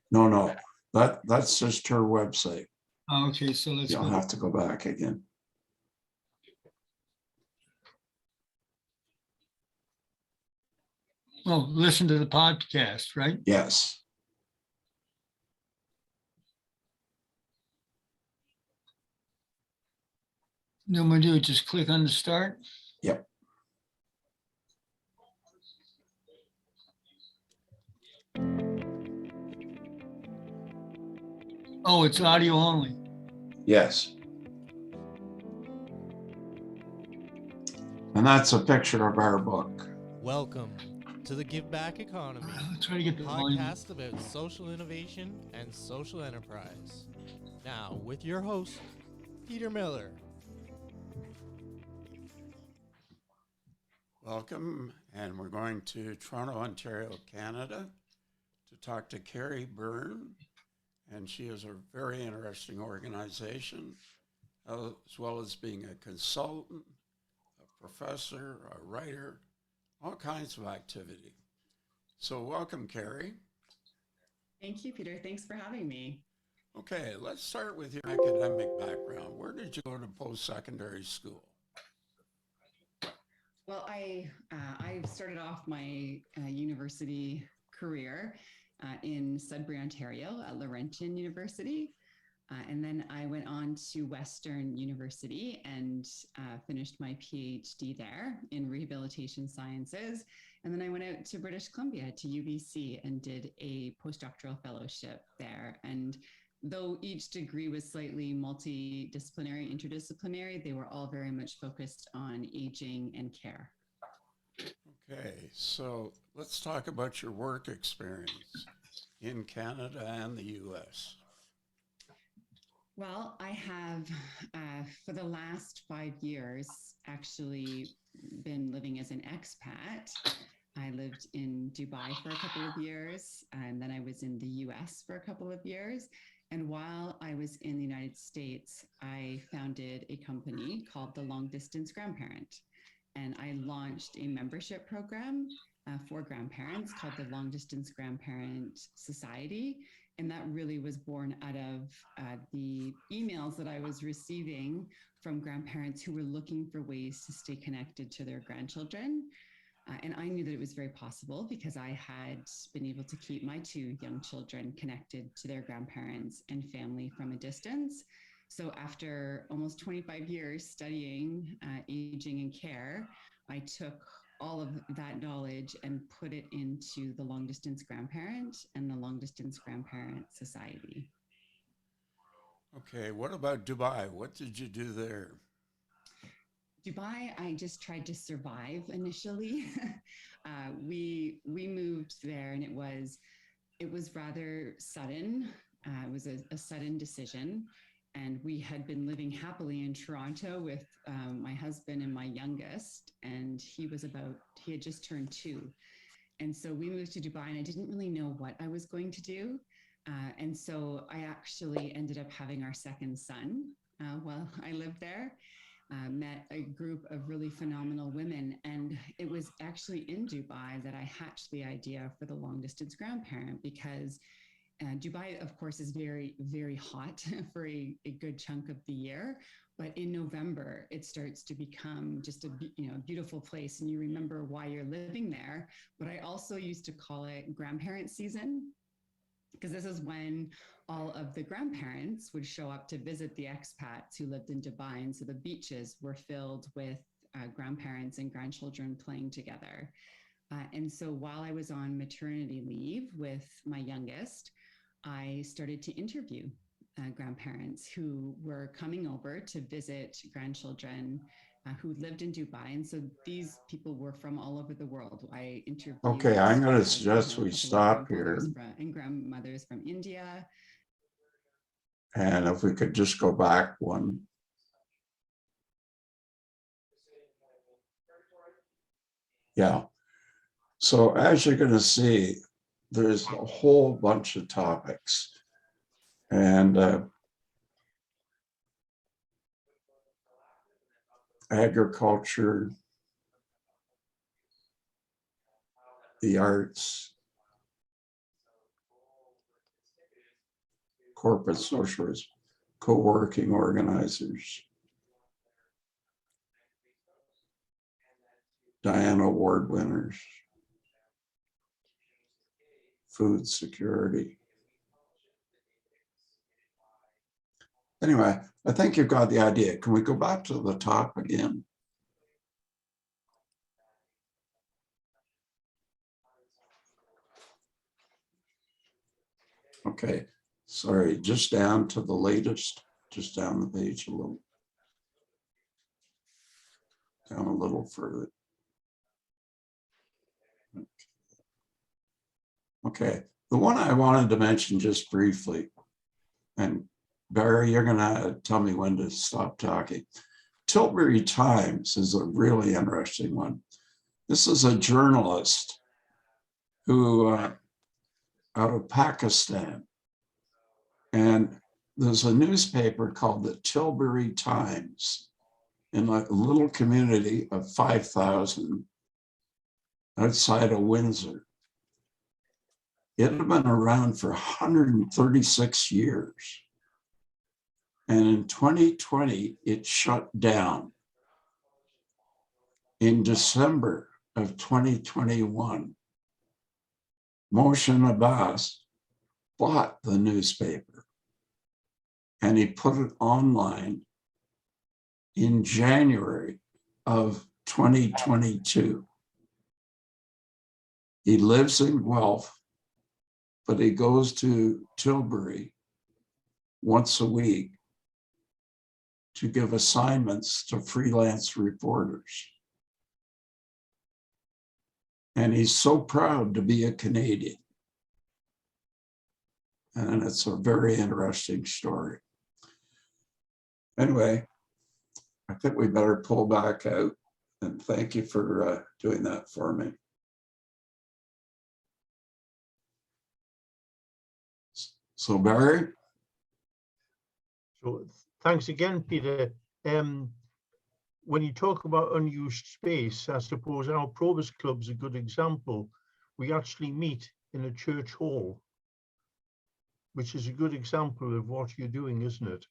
No, that's just her website. Oh, okay, so let's You'll go. have to go back again. Oh, listen to the podcast, right? Yes. No more do, just click on the start. Yep. Oh, it's audio only. Yes. And that's a picture of our book. Welcome to the Give Back Economy, Try to get the volume. podcast about social innovation and social enterprise. Now with your host, Peter Miller. Welcome, and we're going to Toronto, Ontario, Canada to talk to Carrie Byrne, and she is a very interesting organization, as well as being a consultant, a professor, a writer, all kinds of activity. So welcome, Carrie. Thank you, Peter. Thanks for having me. Okay, let's start with your academic background. Where did you go to post-secondary school? Well, I started off my university career in Sudbury, Ontario at Laurentian University. And then I went on to Western University and finished my PhD there in rehabilitation sciences. And then I went out to British Columbia to UBC and did a postdoctoral fellowship there. And though each degree was slightly multidisciplinary, interdisciplinary, they were all very much focused on aging and care. Okay, so let's talk about your work experience in Canada and the US. Well, I have, for the last 5 years, actually been living as an expat. I lived in Dubai for a couple of years, and then I was in the US for a couple of years. And while I was in the United States, I founded a company called the Long Distance Grandparent. And I launched a membership program for grandparents called the Long Distance Grandparent Society. And that really was born out of the emails that I was receiving from grandparents who were looking for ways to stay connected to their grandchildren. And I knew that it was very possible because I had been able to keep my 2 young children connected to their grandparents and family from a distance. So after almost 25 years studying aging and care, I took all of that knowledge and put it into the Long Distance Grandparent and the Long Distance Grandparent Society. Okay, what about Dubai? What did you do there? Dubai, I just tried to survive initially. We moved there, and it was rather sudden. It was a sudden decision, and we had been living happily in Toronto with my husband and my youngest, and he had just turned 2, and so we moved to Dubai, and I didn't really know what I was going to do, and so I actually ended up having our second son while I lived there. Met a group of really phenomenal women. And it was actually in Dubai that I hatched the idea for the Long Distance Grandparent, because Dubai, of course, is very, very hot for a good chunk of the year. But in November, it starts to become just a beautiful place, and you remember why you're living there. But I also used to call it grandparent season, because this is when all of the grandparents would show up to visit the expats who lived in Dubai. And so the beaches were filled with grandparents and grandchildren playing together. And so while I was on maternity leave with my youngest, I started to interview grandparents who were coming over to visit grandchildren who lived in Dubai. And so these people were from all over the world. I interviewed. Okay, I'm going to suggest we stop here. And grandmothers from India. And if we could just go back one. Yeah. So as you're going to see, there's a whole bunch of topics. And agriculture, the arts, corporate socialism, co-working organizers, Diana Award winners, food security. Anyway, I think you've got the idea. Can we go back to the top again? Okay, sorry, just down to the latest, just down the page a little. Down a little further. Okay, the one I wanted to mention just briefly, and Barry, you're going to tell me when to stop talking. Tilbury Times is a really interesting one. This is a journalist who, out of Pakistan, and there's a newspaper called the Tilbury Times in a little community of 5,000 outside of Windsor. It had been around for 136 years. And in 2020, it shut down. In December of 2021, Moshe Abbas bought the newspaper and he put it online in January of 2022. He lives in Guelph, but he goes to Tilbury once a week to give assignments to freelance reporters. And he's so proud to be a Canadian. And it's a very interesting story. Anyway, I think we better pull back out, and thank you for doing that for me. So Barry? So thanks again, Peter. When you talk about unused space, I suppose our Probus Club's a good example. We actually meet in a church hall, which is a good example of what you're doing, isn't it?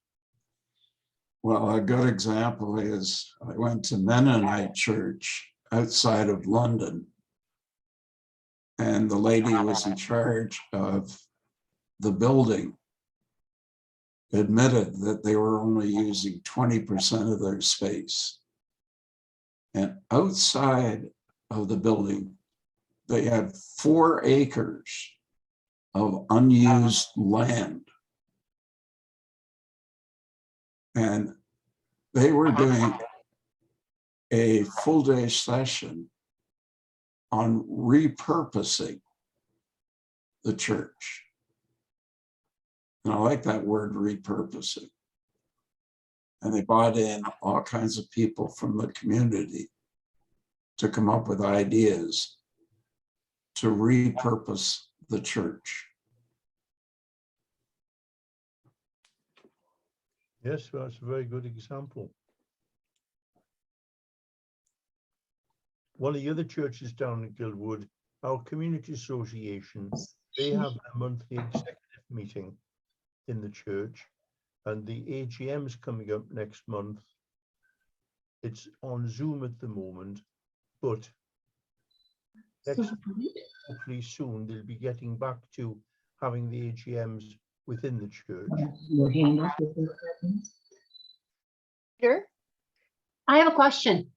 Well, a good example is I went to Mennonite church outside of London, and the lady who was in charge of the building admitted that they were only using 20% of their space. And outside of the building, they had 4 acres of unused land. And they were doing a full day session on repurposing the church. And I like that word, repurposing. And they brought in all kinds of people from the community to come up with ideas to repurpose the church. Yes, well, that's a very good example. One of the other churches down in Guildwood, our community association, they have a monthly executive meeting in the church, and the AGM is coming up next month. It's on Zoom at the moment, but hopefully soon they'll be getting back to having the AGMs within the church. Peter? I have a question.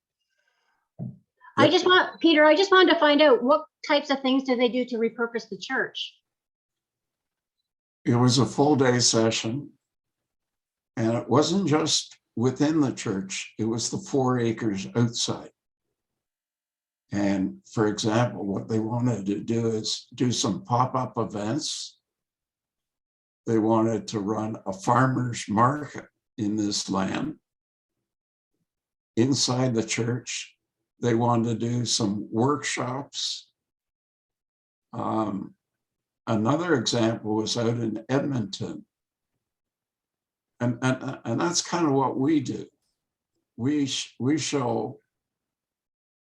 Peter, I just wanted to find out what types of things do they do to repurpose the church? It was a full day session, and it wasn't just within the church, it was the 4 acres outside. And for example, what they wanted to do is do some pop-up events. They wanted to run a farmer's market in this land. Inside the church, they wanted to do some workshops. Another example was out in Edmonton. And that's kind of what we do. We show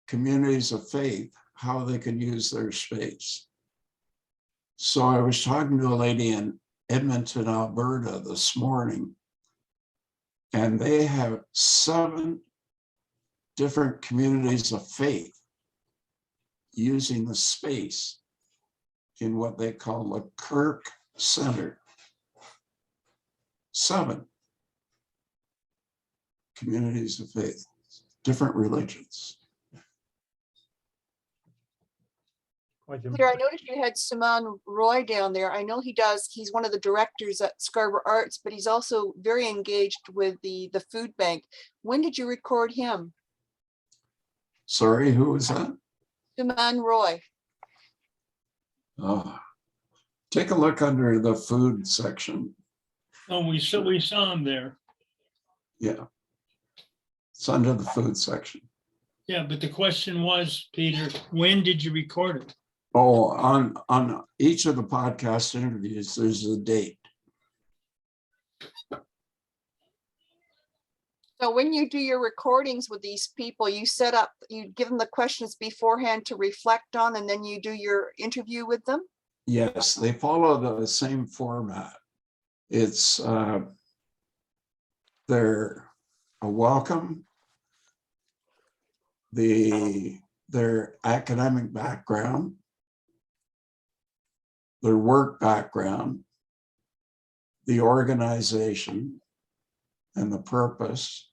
communities of faith how they can use their space. So I was talking to a lady in Edmonton, Alberta this morning, and they have 7 different communities of faith using the space in what they call the Kirk Center. 7 communities of faith, different religions. Peter, I noticed you had Simon Roy down there. I know he's one of the directors at Scarborough Arts, but he's also very engaged with the food bank. When did you record him? Sorry, who was that? Simon Roy. Oh, take a look under the food section. Oh, we saw him there. Yeah, it's under the food section. Yeah, but the question was, Peter, when did you record it? Oh, on each of the podcast interviews, there's a date. So when you do your recordings with these people, you give them the questions beforehand to reflect on, and then you do your interview with them? Yes, they follow the same format. It's They're a welcome. Their academic background, their work background, the organization and the purpose,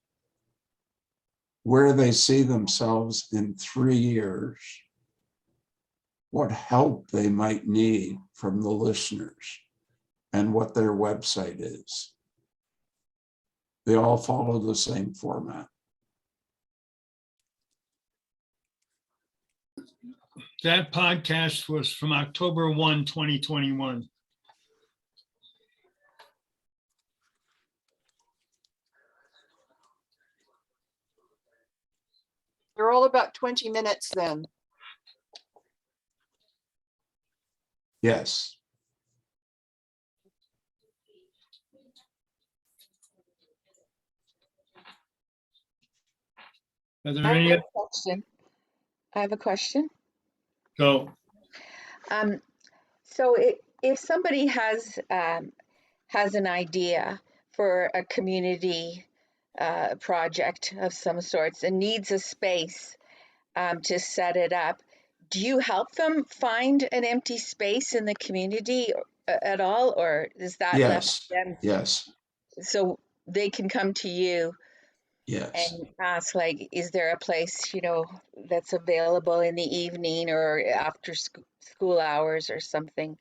where they see themselves in 3 years, what help they might need from the listeners, and what their website is. They all follow the same format. That podcast was from October 1, 2021. They're all about 20 minutes then. Yes. Are there I any? have a question. I have a question. Go. So if somebody has an idea for a community project of some sorts and needs a space to set it up, do you help them find an empty space in the community at all, or is that left Yes. to them? Yes. So they can come to you Yes. and ask, like, is there a place, that's available in the evening or after school hours or something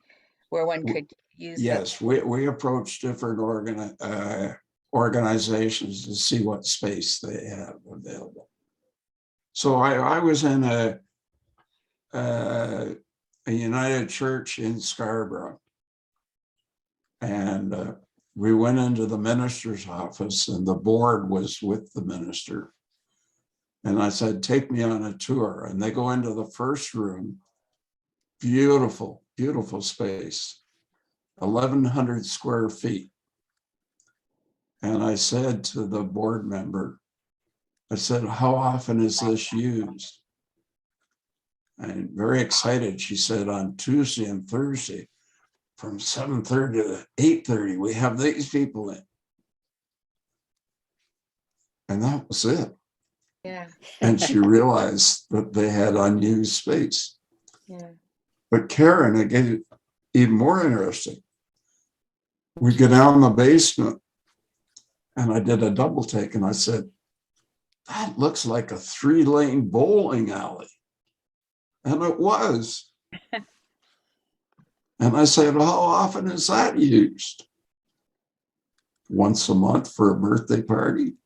where one could use the. Yes, we approach different organizations to see what space they have available. So I was in a United Church in Scarborough, and we went into the minister's office, and the board was with the minister. And I said, take me on a tour. And they go into the first room. Beautiful, beautiful space, 1,100 square feet. And I said to the board member, I said, how often is this used? And very excited, she said, on Tuesday and Thursday from 7:30 to 8:30, we have these people in. And that was it. Yeah. And she realized that they had unused space. Yeah. But Karen, it gave it even more interesting. We go down the basement, and I did a double take, and I said, that looks like a 3-lane bowling alley. And it was. And I said, well, how often is that used? Once a month for a birthday party.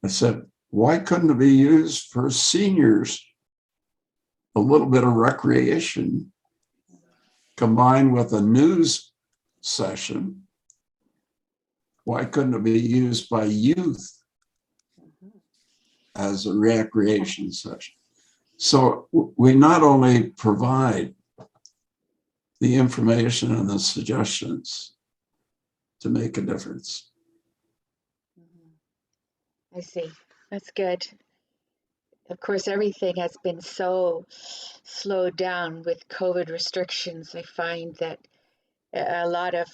I said, why couldn't it be used for seniors? A little bit of recreation combined with a news session. Why couldn't it be used by youth as a recreation session? So we not only provide the information and the suggestions to make a difference. I see. That's good. Of course, everything has been so slowed down with COVID restrictions. I find that a lot of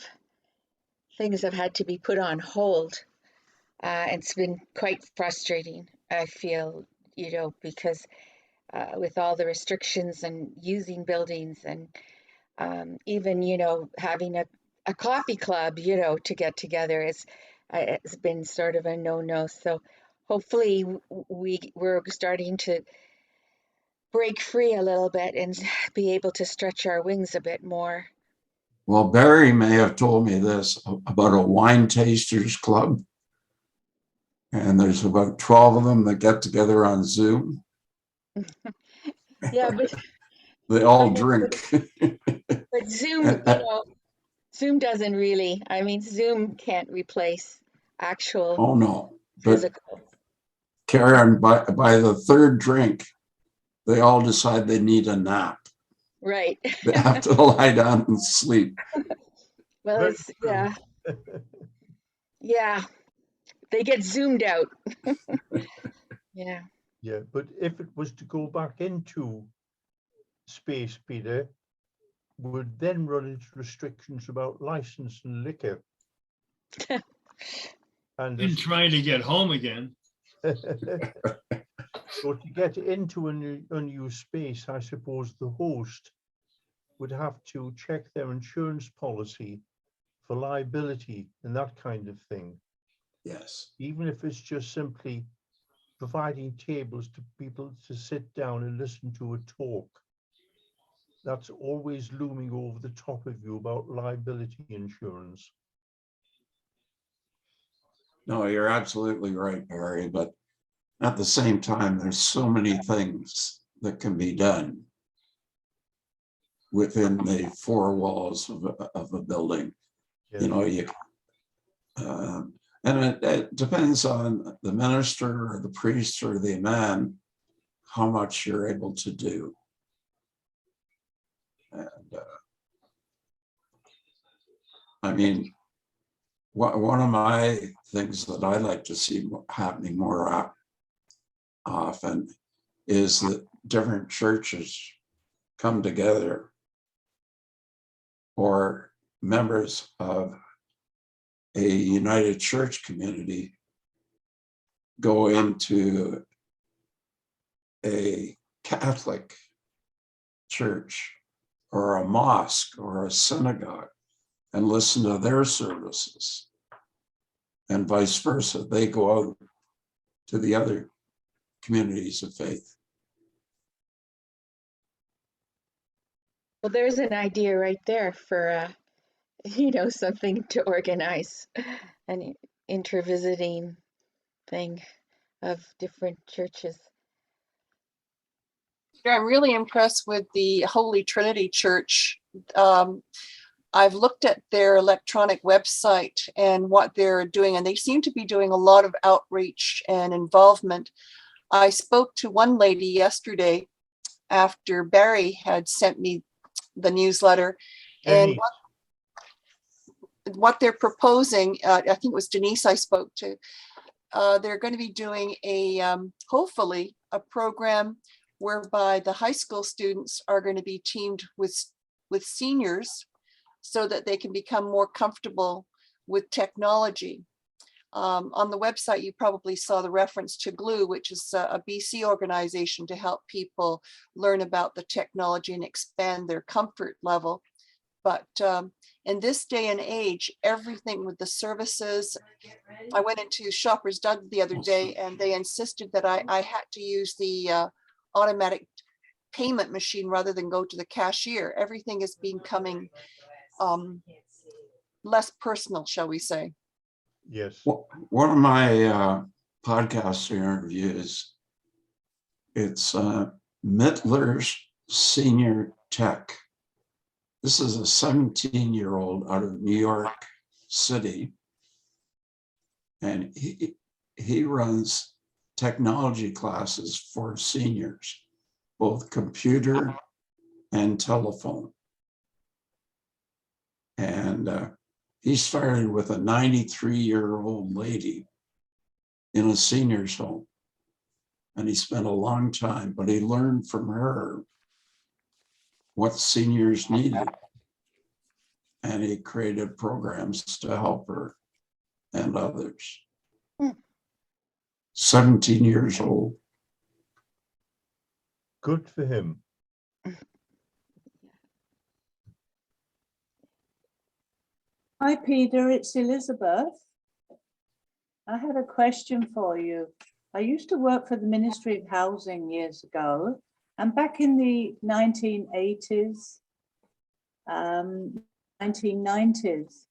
things have had to be put on hold. It's been quite frustrating, I feel, because with all the restrictions and using buildings and even, having a coffee club, to get together it's been sort of a no-no. So hopefully we're starting to break free a little bit and be able to stretch our wings a bit more. Well, Barry may have told me this about a wine tasters club. And there's about 12 of them that get together on Zoom. Yeah, but they all drink. But Zoom, Zoom doesn't really. I mean, Zoom can't replace actual. Oh no, physical. but Karen, by the third drink, they all decide they need a nap. Right. They have to lie down and sleep. Well, it's yeah, they get zoomed out. Yeah. Yeah, but if it was to go back into space, Peter, would then run into restrictions about license and liquor. And In trying to get home again. so to get into a new space, I suppose the host would have to check their insurance policy for liability and that kind of thing. Yes. Even if it's just simply providing tables to people to sit down and listen to a talk, that's always looming over the top of you about liability insurance. No, you're absolutely right, Barry, but at the same time, there's so many things that can be done within the four walls of a building. Yes. You know, and it depends on the minister or the priest or the imam, how much you're able to do. And I mean, one of my things that I like to see happening more often is that different churches come together, or members of a United Church community go into a Catholic church or a mosque or a synagogue and listen to their services, and vice versa. They go out to the other communities of faith. Well, there's an idea right there for, something to organize, an intervisiting thing of different churches. Yeah, I'm really impressed with the Holy Trinity Church. I've looked at their electronic website and what they're doing, and they seem to be doing a lot of outreach and involvement. I spoke to one lady yesterday after Barry had sent me the newsletter, and what they're proposing, I think it was Denise I spoke to, they're going to be doing hopefully a program whereby the high school students are going to be teamed with seniors so that they can become more comfortable with technology. On the website, you probably saw the reference to GLUE, which is a BC organization to help people learn about the technology and expand their comfort level. But in this day and age, everything with the services, I went into Shoppers Drug the other day and they insisted that I had to use the automatic payment machine rather than go to the cashier. Everything is becoming less personal, shall we say. Yes. One of my podcast interviews, it's Mittler's Senior Tech. This is a 17-year-old out of New York City, and he runs technology classes for seniors, both computer and telephone. And he started with a 93-year-old lady in a senior's home. And he spent a long time, but he learned from her what seniors needed. And he created programs to help her and others. 17 years old. Good for him. Hi, Peter, it's Elizabeth. I had a question for you. I used to work for the Ministry of Housing years ago, and back in the 1980s, 1990s,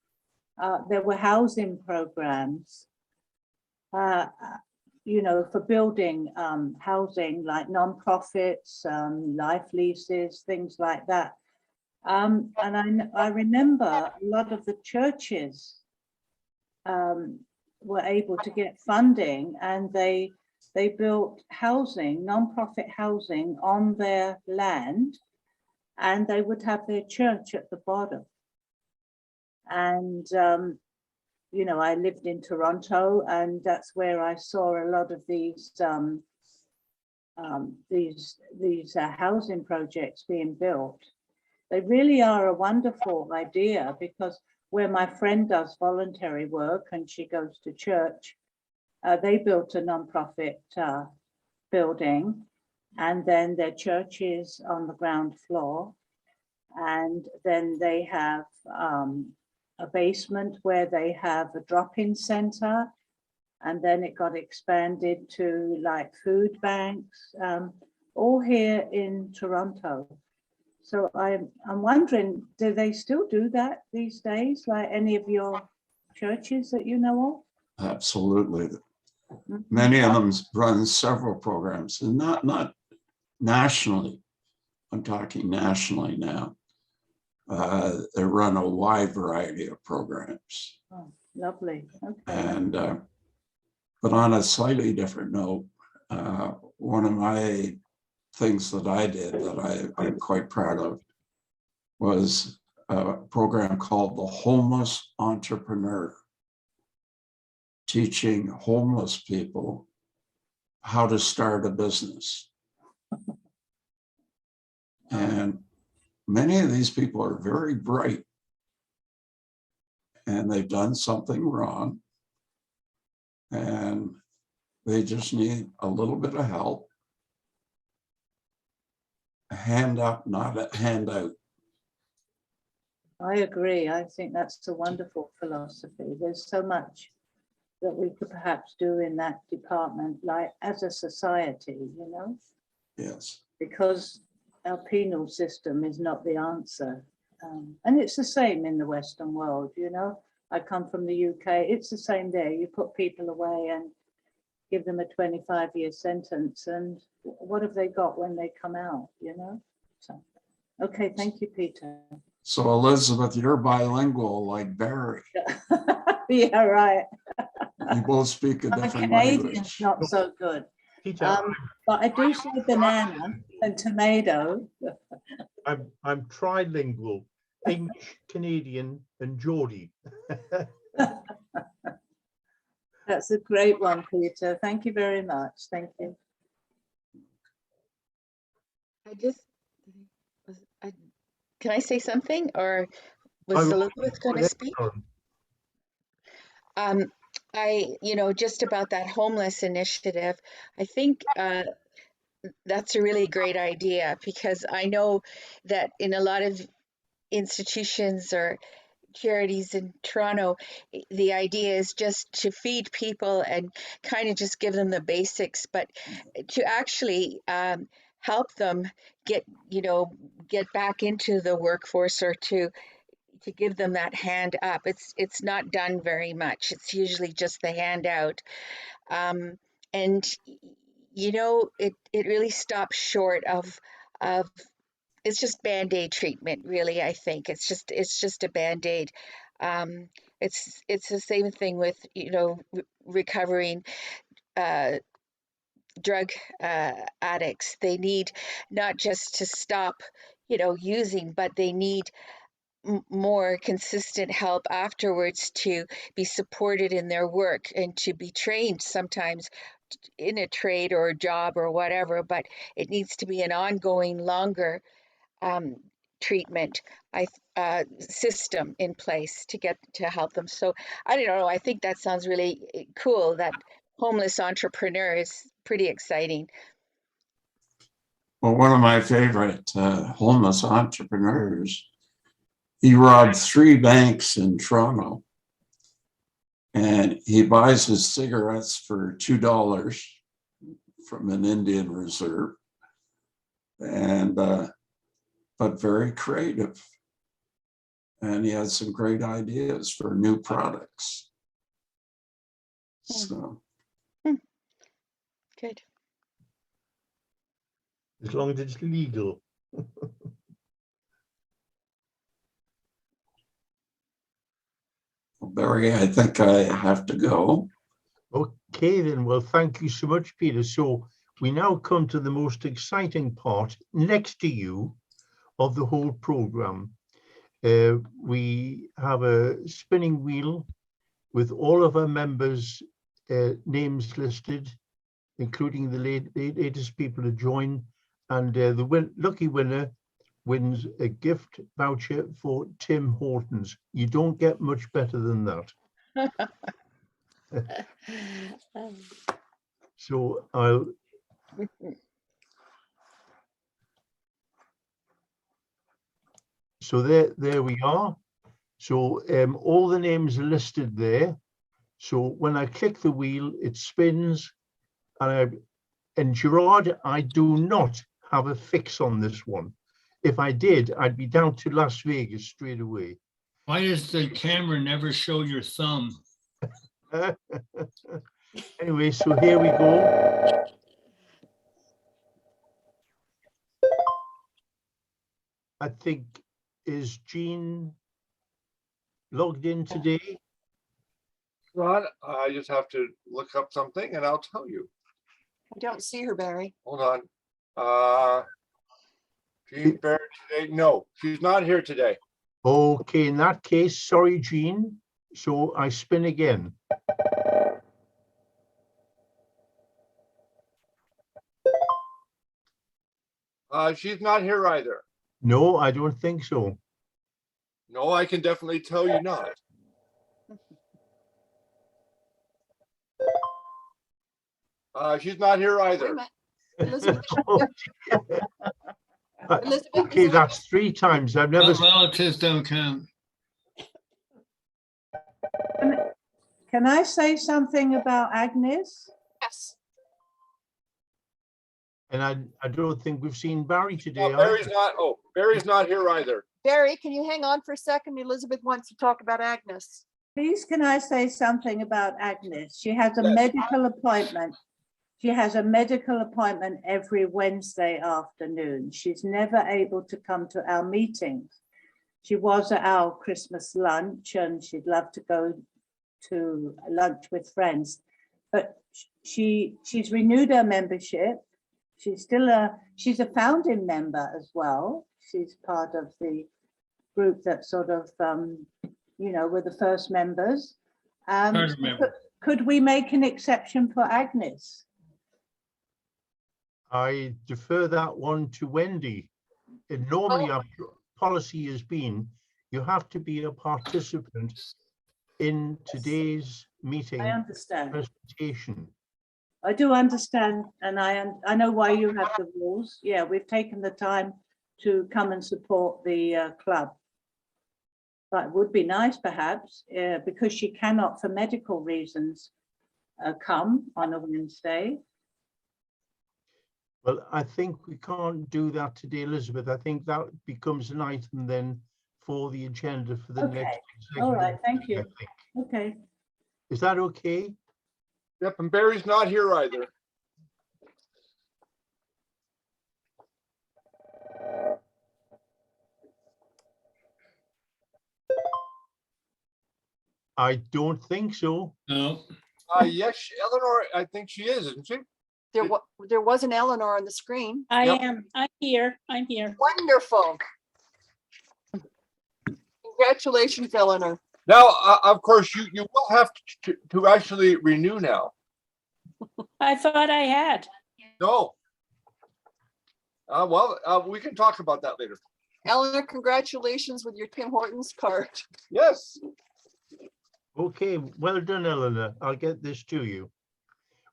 there were housing programs, for building housing, like non-profits, life leases, things like that. And I remember a lot of the churches were able to get funding, and they built housing, non-profit housing on their land, and they would have their church at the bottom. And I lived in Toronto, and that's where I saw a lot of these housing projects being built. They really are a wonderful idea, because where my friend does voluntary work and she goes to church. They built a nonprofit building, and then their church is on the ground floor. And then they have a basement where they have a drop-in center. And then it got expanded to like food banks, all here in Toronto. So I'm wondering, do they still do that these days? Like any of your churches that you know of? Absolutely. Many of them run several programs, and not nationally. I'm talking nationally now. They run a wide variety of programs. Oh, lovely. Okay. And but on a slightly different note, one of my things that I did that I'm quite proud of was a program called the Homeless Entrepreneur, teaching homeless people how to start a business. And many of these people are very bright, and they've done something wrong, and they just need a little bit of help. A hand up, not a handout. I agree. I think that's a wonderful philosophy. There's so much that we could perhaps do in that department, like as a society, you know? Yes. Because our penal system is not the answer. And it's the same in the Western world, you know? I come from the UK, it's the same there. You put people away and give them a 25-year sentence, and what have they got when they come out, you know? So, okay, thank you, Peter. So Elizabeth, you're bilingual like Barry. Yeah, right. You both speak a My different Canadian's language. not so good. Peter, But I do say banana and tomato. I'm trilingual, English, Canadian, and Geordie. That's a great one, Peter. Thank you very much. Thank you. Can I say something, or was Elizabeth going to speak? Just about that homeless initiative, I think that's a really great idea, because I know that in a lot of institutions or charities in Toronto, the idea is just to feed people and kind of just give them the basics, but to actually help them get back into the workforce, or to give them that hand up. It's not done very much. It's usually just the handout. And it really stops short of it's just Band-Aid treatment, really. I think it's just a Band-Aid. It's the same thing with recovering drug addicts. They need not just to stop using, but they need more consistent help afterwards to be supported in their work and to be trained sometimes in a trade or a job or whatever, but it needs to be an ongoing, longer treatment system in place to help them. So I don't know, I think that sounds really cool. That homeless entrepreneur is pretty exciting. Well, one of my favorite homeless entrepreneurs, he robbed 3 banks in Toronto, and he buys his cigarettes for $2 from an Indian reserve, and but very creative. And he has some great ideas for new products. So. Good. As long as it's legal. Barry, I think I have to go. Okay, then. Well, thank you so much, Peter. So we now come to the most exciting part next to you of the whole program. We have a spinning wheel with all of our members' names listed, including the latest people to join. And the lucky winner wins a gift voucher for Tim Hortons. You don't get much better than that. So there we are. So all the names are listed there. So when I click the wheel, it spins. And Gerard, I do not have a fix on this one. If I did, I'd be down to Las Vegas straight away. Why does the camera never show your thumb? Anyway, so here we go. I think, is Jean logged in today? Ron, I just have to look up something and I'll tell you. I don't see her, Barry. Hold on. Jean Barrett today? No, she's not here today. Okay, in that case, sorry, Jean. So I spin again. She's not here either. No, I don't think so. No, I can definitely tell you not. She's not here either. Elizabeth, Okay, that's 3 times. I've never. Relatives don't count. Can I say something about Agnes? yes. And I don't think we've seen Barry today. No, Barry's not. Oh, Barry's not here either. Barry, can you hang on for a second? Elizabeth wants to talk about Agnes. Please, can I say something about Agnes? She has a medical appointment. She has a medical appointment every Wednesday afternoon. She's never able to come to our meetings. She was at our Christmas lunch and she'd love to go to lunch with friends, but she's renewed her membership. She's a founding member as well. She's part of the group that sort of, were the first members. Could we make an exception for Agnes? I defer that one to Wendy. And normally our policy has been you have to be a participant in today's meeting. I understand. Presentation. I do understand, and I know why you have the rules. Yeah, we've taken the time to come and support the club. But it would be nice, perhaps, because she cannot, for medical reasons, come on a Wednesday. Well, I think we can't do that today, Elizabeth. I think that becomes an item then for the agenda for the next. All right, thank you. Okay. Is that okay? Yep, and Barry's not here either. I don't think so. No. Yes, Eleanor, I think she is, isn't she? There was an Eleanor on the screen. I am. I'm here. I'm here. Wonderful. Congratulations, Eleanor. Now, of course, you will have to actually renew now. I thought I had. No. Well, we can talk about that later. Eleanor, congratulations with your Tim Hortons card. Yes. Okay, well done, Eleanor. I'll get this to you.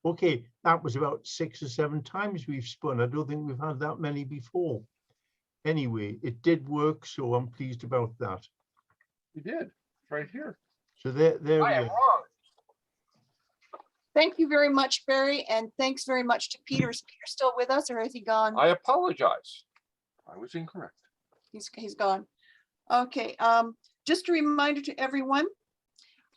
Okay, that was about 6 or 7 times we've spun. I don't think we've had that many before. Anyway, it did work, so I'm pleased about that. You did, right here. So there we I am are. wrong. Thank you very much, Barry, and thanks very much to Peter. Is Peter still with us, or has he gone? I apologize. I was incorrect. He's gone. Okay, just a reminder to everyone,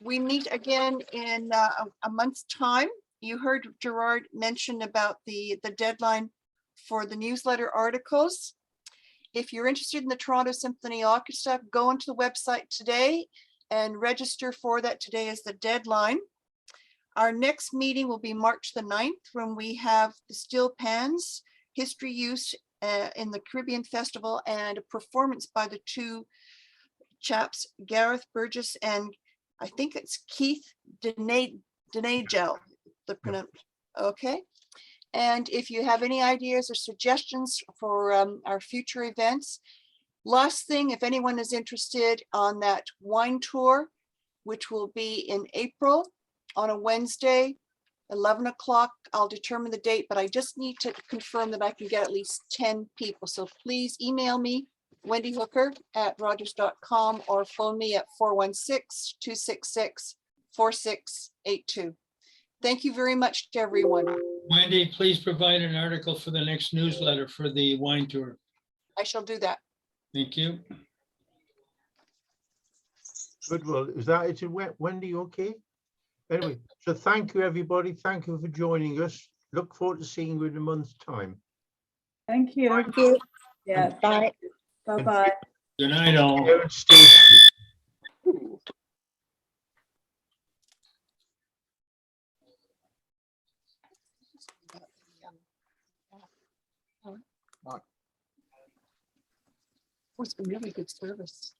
we meet again in a month's time. You heard Gerard mention about the deadline for the newsletter articles. If you're interested in the Toronto Symphony Orchestra, go onto the website today and register for that. Today is the deadline. Our next meeting will be March the 9th, when we have the Steel Pans, history use in the Caribbean Festival, and a performance by the 2 chaps, Gareth Burgess and I think it's Keith Denagel. Okay. And if you have any ideas or suggestions for our future events, Last thing, if anyone is interested on that wine tour, which will be in April on a Wednesday, 11 o'clock, I'll determine the date, but I just need to confirm that I can get at least 10 people. So please email me, wendyhooker@rogers.com, or phone me at 416-266-4682. Thank you very much to everyone. Wendy, please provide an article for the next newsletter for the wine tour. I shall do that. Thank you. Good, well, is that it, Wendy? Okay. Anyway, so thank you, everybody. Thank you for joining us. Look forward to seeing you in a month's time. Thank you. Thank you. Yeah, bye. Bye-bye. Good night, all. Stay safe. It's been really good service.